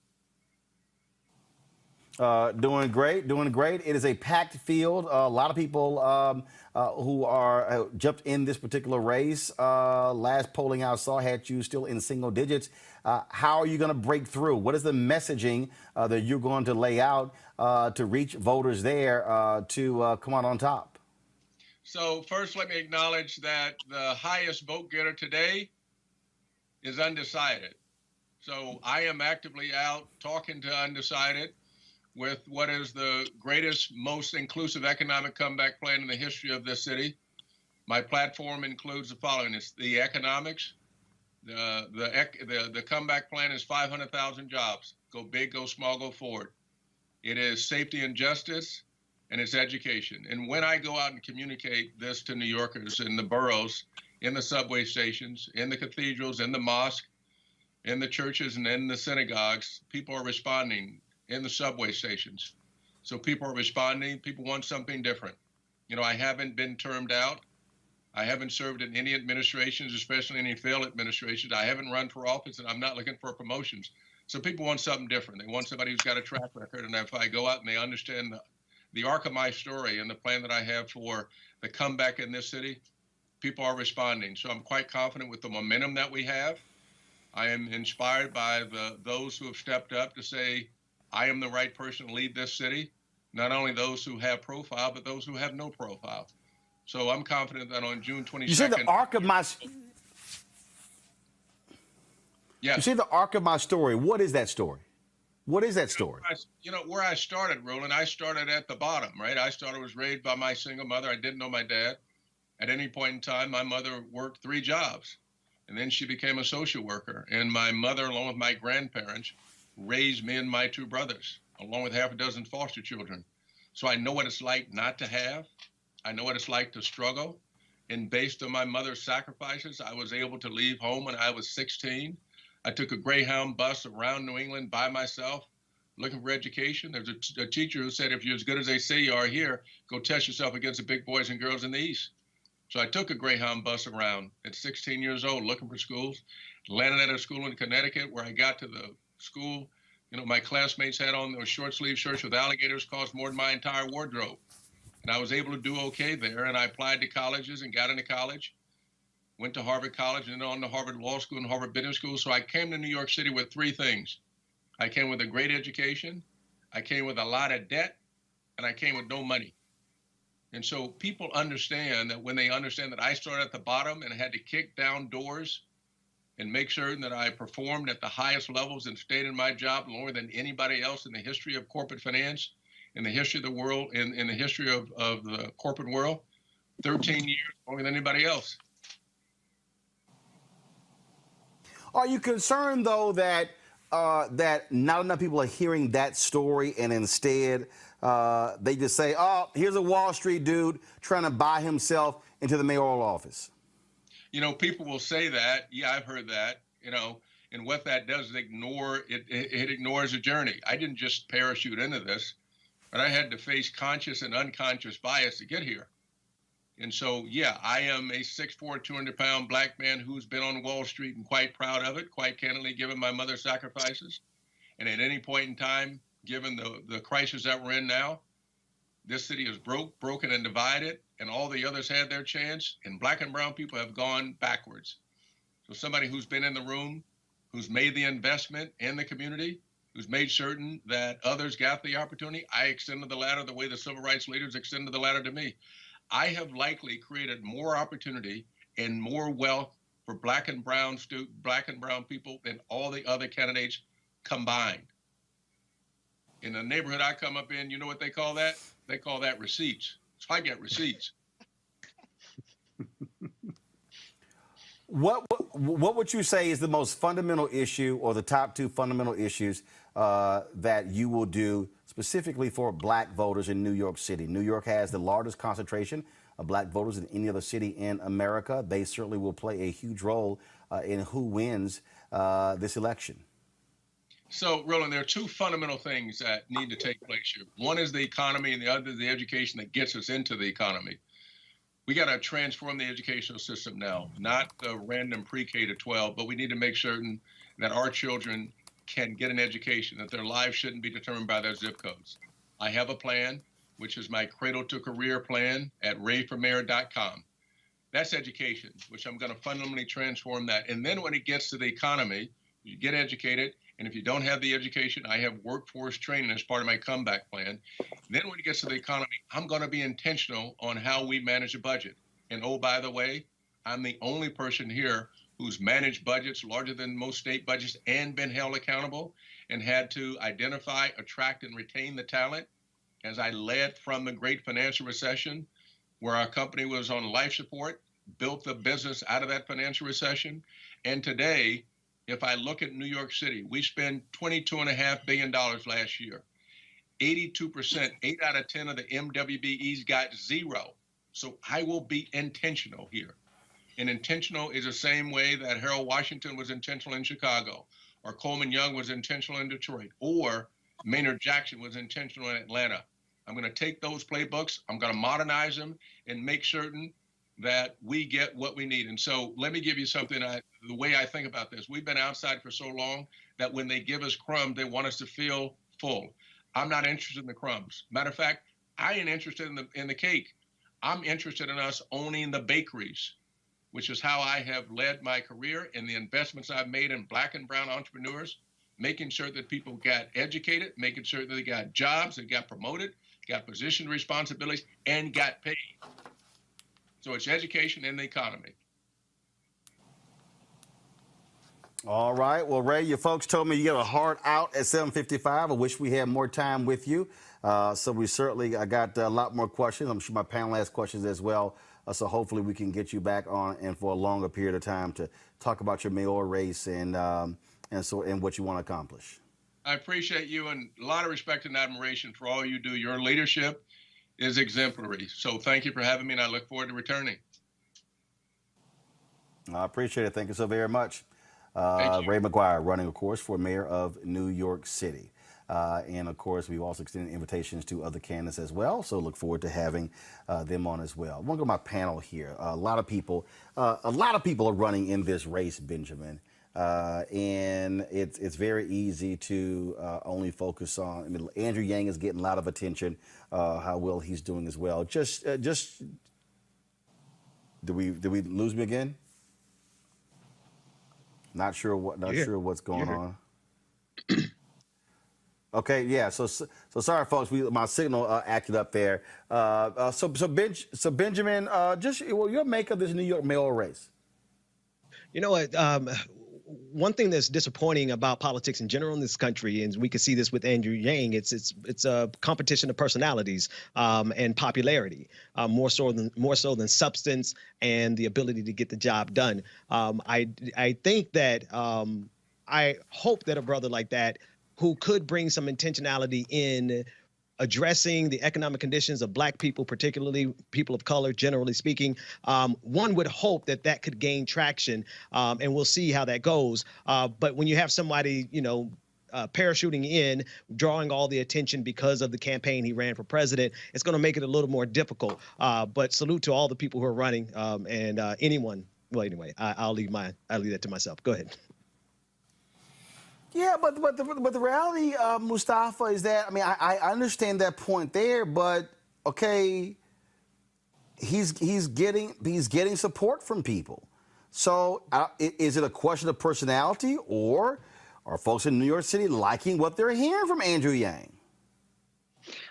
Doing great, doing great. It is a packed field. A lot of people who are jumped in this particular race. Last polling I saw had you still in single digits. How are you going to break through? What is the messaging that you're going to lay out to reach voters there to come out on top? So first, let me acknowledge that the highest vote getter today is undecided. So I am actively out talking to undecided with what is the greatest, most inclusive economic comeback plan in the history of this city. My platform includes the following: it's the economics. The comeback plan is 500,000 jobs. Go big, go small, go forward. It is safety and justice. and it's education. And when I go out and communicate this to New Yorkers in the boroughs, in the subway stations, in the cathedrals, in the mosque, in the churches, and in the synagogues, people are responding in the subway stations. So people are responding. People want something different. You know, I haven't been termed out. I haven't served in any administrations, especially any failed administrations. I haven't run for office, and I'm not looking for promotions. So people want something different. They want somebody who's got a track record. And if I go out and they understand the arc of my story and the plan that I have for the comeback in this city, people are responding. So I'm quite confident with the momentum that we have. I am inspired by those who have stepped up to say, I am the right person to lead this city. Not only those who have profile, but those who have no profile. So I'm confident that on June 22nd. You see the arc of my. Yes. You see the arc of my story. What is that story? What is that story? You know, where I started, Roland, I started at the bottom, right? I was raised by my single mother. I didn't know my dad. At any point in time, my mother worked 3 jobs. And then she became a social worker. And my mother, along with my grandparents, raised me and my 2 brothers, along with half a dozen foster children. So I know what it's like not to have. I know what it's like to struggle. And based on my mother's sacrifices, I was able to leave home when I was 16. I took a Greyhound bus around New England by myself, looking for education. There's a teacher who said, if you're as good as they say you are here, go test yourself against the big boys and girls in the East. So I took a Greyhound bus around at 16 years old, looking for schools, landed at a school in Connecticut. Where I got to the school, you know, my classmates had on those short sleeve shirts with alligators, cost more than my entire wardrobe. And I was able to do okay there. And I applied to colleges and got into college, went to Harvard College and then on to Harvard Law School and Harvard Business School. So I came to New York City with 3 things. I came with a great education, I came with a lot of debt, and I came with no money. And so people understand that when they understand that I started at the bottom and had to kick down doors and make certain that I performed at the highest levels and stayed in my job longer than anybody else in the history of corporate finance, in the history of the world, in the history of the corporate world, 13 years longer than anybody else. Are you concerned, though, that that not enough people are hearing that story and instead they just say, oh, here's a Wall Street dude trying to buy himself into the mayoral office? You know, people will say that. Yeah, I've heard that, you know, and what that does is it ignores a journey. I didn't just parachute into this, but I had to face conscious and unconscious bias to get here. And so, yeah, I am a 6'4", 200-pound black man who's been on Wall Street and quite proud of it, quite candidly, given my mother's sacrifices. And at any point in time, given the crisis that we're in now, this city is broken and divided, and all the others had their chance, and black and brown people have gone backwards. So somebody who's been in the room, who's made the investment in the community, who's made certain that others got the opportunity, I extended the ladder the way the civil rights leaders extended the ladder to me. I have likely created more opportunity and more wealth for black and brown people than all the other candidates combined. In the neighborhood I come up in, you know what they call that? They call that receipts. So I get receipts. What would you say is the most fundamental issue or the top 2 fundamental issues that you will do specifically for black voters in New York City? New York has the largest concentration of black voters than any other city in America. They certainly will play a huge role in who wins this election. So, Roland, there are 2 fundamental things that need to take place here. One is the economy, and the other is the education that gets us into the economy. We got to transform the educational system now, not the random pre-K to 12, but we need to make certain that our children can get an education, that their lives shouldn't be determined by their zip codes. I have a plan, which is my Cradle to Career plan at rayformayor.com. That's education, which I'm going to fundamentally transform that. And then when it gets to the economy, you get educated. And if you don't have the education, I have workforce training as part of my comeback plan. Then when it gets to the economy, I'm going to be intentional on how we manage a budget. And oh, by the way, I'm the only person here who's managed budgets larger than most state budgets and been held accountable and had to identify, attract, and retain the talent as I led from the great financial recession where our company was on life support, built the business out of that financial recession. And today, if I look at New York City, we spent $22.5 billion last year. 82%, 8 out of 10 of the MWBEs got 0. So I will be intentional here. And intentional is the same way that Harold Washington was intentional in Chicago, or Coleman Young was intentional in Detroit, or Maynard Jackson was intentional in Atlanta. I'm going to take those playbooks, I'm going to modernize them, and make certain that we get what we need. And so let me give you something, the way I think about this. We've been outside for so long that when they give us crumbs, they want us to feel full. I'm not interested in the crumbs. Matter of fact, I ain't interested in the cake. I'm interested in us owning the bakeries, which is how I have led my career and the investments I've made in Black and brown entrepreneurs, making sure that people got educated, making sure that they got jobs, they got promoted, got position responsibilities, and got paid. So it's education and the economy. All right. Well, Ray, your folks told me you get a hard out at 7:55. I wish we had more time with you. So we certainly, I got a lot more questions. I'm sure my panel has questions as well. So hopefully we can get you back on and for a longer period of time to talk about your mayoral race and what you want to accomplish. I appreciate you, and a lot of respect and admiration for all you do. Your leadership is exemplary. So thank you for having me, and I look forward to returning. I appreciate it. Thank you so very much. Ray McGuire, running, of course, for mayor of New York City. And of course, we've also extended invitations to other candidates as well. So look forward to having them on as well. I want to go to my panel here. A lot of people are running in this race, Benjamin. And it's very easy to only focus on. I mean, Andrew Yang is getting a lot of attention. How well he's doing as well. Just did we lose me again? Not sure what's going on. Okay, yeah. So sorry, folks. My signal acted up there. So Benjamin, your make of this New York mayoral race. You know what? One thing that's disappointing about politics in general in this country, and we can see this with Andrew Yang, it's a competition of personalities and popularity, more so than substance and the ability to get the job done. I think that I hope that a brother like that, who could bring some intentionality in addressing the economic conditions of Black people, particularly people of color, generally speaking, one would hope that that could gain traction, and we'll see how that goes. But when you have somebody, parachuting in, drawing all the attention because of the campaign he ran for president, it's going to make it a little more difficult. But salute to all the people who are running, and anyone. Well, anyway, I'll leave that to myself. Go ahead. Yeah, but the reality, Mustafa, is that I understand that point there, but okay, he's getting support from people. So is it a question of personality, or are folks in New York City liking what they're hearing from Andrew Yang?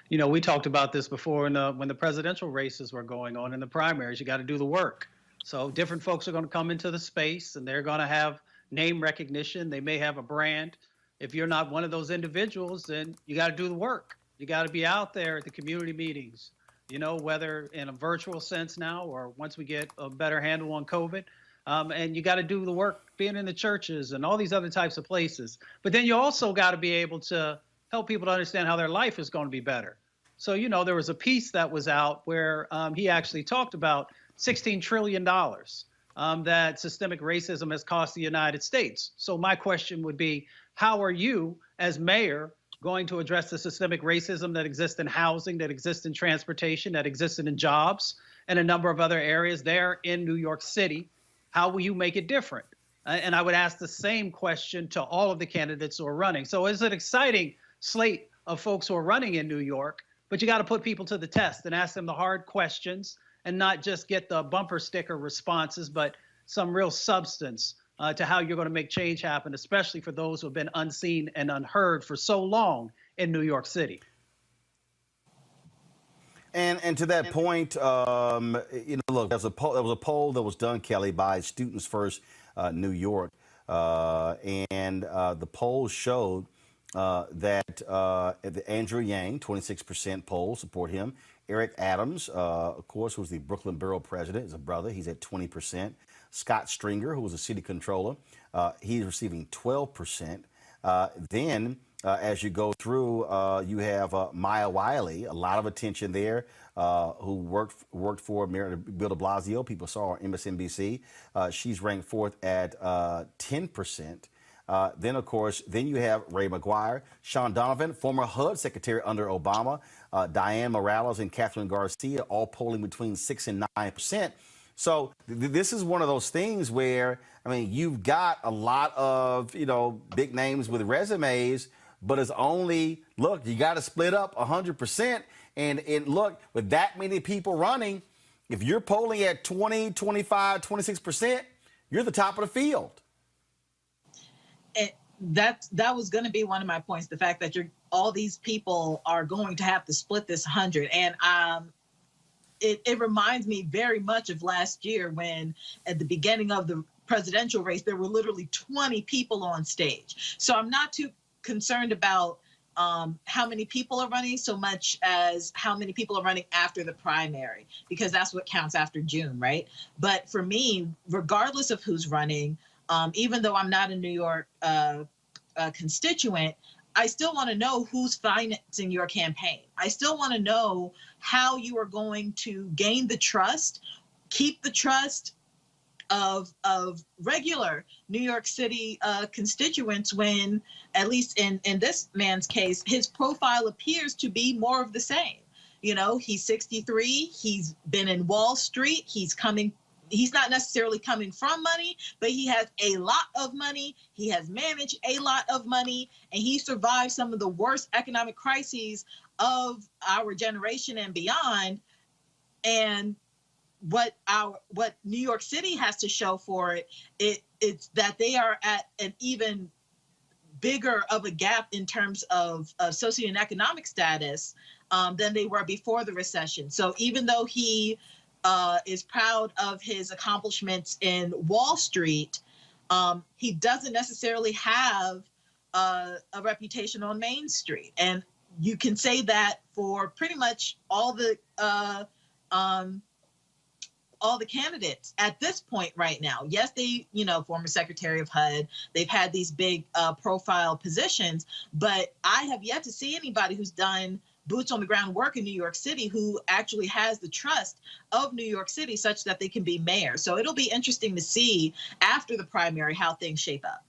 We talked about this before when the presidential races were going on in the primaries. You got to do the work. So different folks are going to come into the space, and they're going to have name recognition. They may have a brand. If you're not one of those individuals, then you got to do the work. You got to be out there at the community meetings, whether in a virtual sense now or once we get a better handle on COVID. And you got to do the work being in the churches and all these other types of places. But then you also got to be able to help people to understand how their life is going to be better. So, there was a piece that was out where he actually talked about $16 trillion that systemic racism has cost the United States. So my question would be, how are you as mayor going to address the systemic racism that exists in housing, that exists in transportation, that exists in jobs, and a number of other areas there in New York City? How will you make it different? And I would ask the same question to all of the candidates who are running. So it's an exciting slate of folks who are running in New York, but you got to put people to the test and ask them the hard questions and not just get the bumper sticker responses, but some real substance to how you're going to make change happen, especially for those who have been unseen and unheard for so long in New York City. And to that point, look, there was a poll that was done, Kelly, by Students First New York, and the poll showed that Andrew Yang, 26% poll support him. Eric Adams, of course, who's the Brooklyn Borough president, is a brother. He's at 20%. Scott Stringer, who was a city controller, he's receiving 12%. Then as you go through, you have Maya Wiley, a lot of attention there, who worked for Mayor Bill de Blasio. People saw her on MSNBC. She's ranked fourth at 10%. Then, of course, you have Ray McGuire, Sean Donovan, former HUD secretary under Obama, Diane Morales and Catherine Garcia, all polling between 6 and 9%. So this is one of those things where, I mean, you've got a lot of, big names with resumes, but it's only, look, you got to split up 100%. And look, with that many people running, if you're polling at 20, 25, 26%, you're the top of the field. That was going to be one of my points, the fact that all these people are going to have to split this 100. And it reminds me very much of last year when at the beginning of the presidential race, there were literally 20 people on stage. So I'm not too concerned about how many people are running so much as how many people are running after the primary, because that's what counts after June, right? But for me, regardless of who's running, even though I'm not a New York constituent, I still want to know who's financing your campaign. I still want to know how you are going to gain the trust, keep the trust of regular New York City constituents when, at least in this man's case, his profile appears to be more of the same. He's 63, he's been in Wall Street, he's not necessarily coming from money, but he has a lot of money. He has managed a lot of money, and he survived some of the worst economic crises of our generation and beyond. And what New York City has to show for it's that they are at an even bigger of a gap in terms of socio and economic status than they were before the recession. So even though he is proud of his accomplishments in Wall Street, he doesn't necessarily have a reputation on Main Street. And you can say that for pretty much all the candidates at this point right now. Yes, they, former Secretary of HUD, they've had these big profile positions, but I have yet to see anybody who's done boots on the ground work in New York City who actually has the trust of New York City such that they can be mayor. So it'll be interesting to see after the primary how things shape up.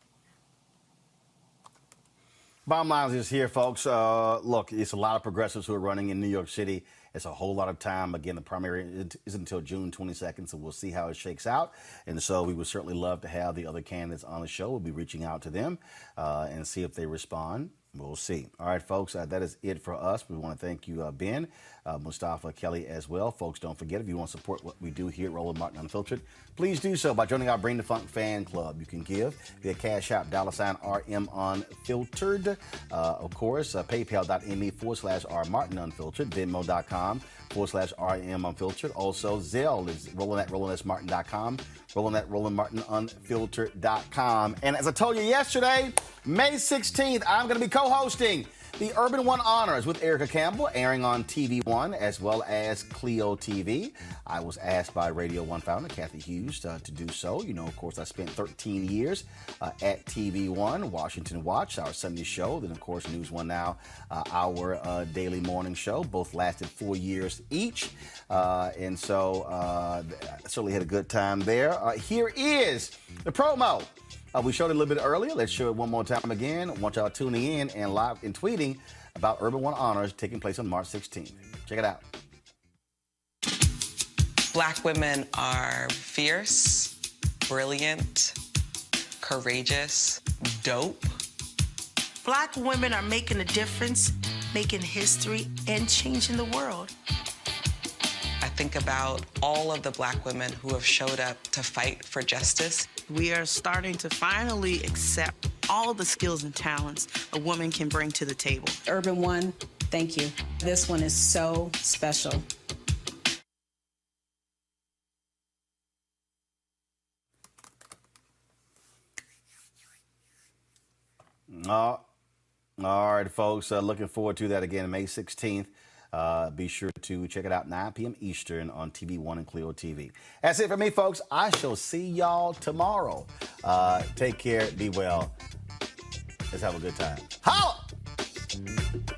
Bottom line is here, folks. Look, it's a lot of progressives who are running in New York City. It's a whole lot of time. Again, the primary isn't until June 22nd, so we'll see how it shakes out. And so we would certainly love to have the other candidates on the show. We'll be reaching out to them and see if they respond. We'll see. All right, folks, that is it for us. We want to thank you, Ben, Mustafa, Kelly as well. Folks, don't forget, if you want to support what we do here at Roland Martin Unfiltered, please do so by joining our Bring the Funk fan club. You can give via Cash App, $RM Unfiltered. Of course, paypal.me/R Martin Unfiltered, Venmo.com/RM Unfiltered. Also, Zelle is Roland@RolandSMartin.com, Roland@RolandMartinUnfiltered.com. And as I told you yesterday, May 16th, I'm going to be co-hosting the Urban One Honors with Erica Campbell, airing on TV One as well as Clio TV. I was asked by Radio One founder Kathy Hughes to do so. Of course, I spent 13 years at TV One, Washington Watch, our Sunday show. Then, of course, News One Now, our daily morning show. Both lasted 4 years each. And so I certainly had a good time there. Here is the promo. We showed it a little bit earlier. Let's show it one more time again. I want y'all tuning in and live and tweeting about Urban One Honors taking place on March 16th. Check it out. Black women are fierce, brilliant, courageous, dope. Black women are making a difference, making history, and changing the world. I think about all of the Black women who have showed up to fight for justice. We are starting to finally accept all the skills and talents a woman can bring to the table. Urban One, thank you. This one is so special. All right, folks. Looking forward to that again, May 16th. Be sure to check it out 9 p.m. Eastern on TV One and Clio TV. That's it for me, folks. I shall see y'all tomorrow. Take care. Be well. Let's have a good time. Holla! Bye.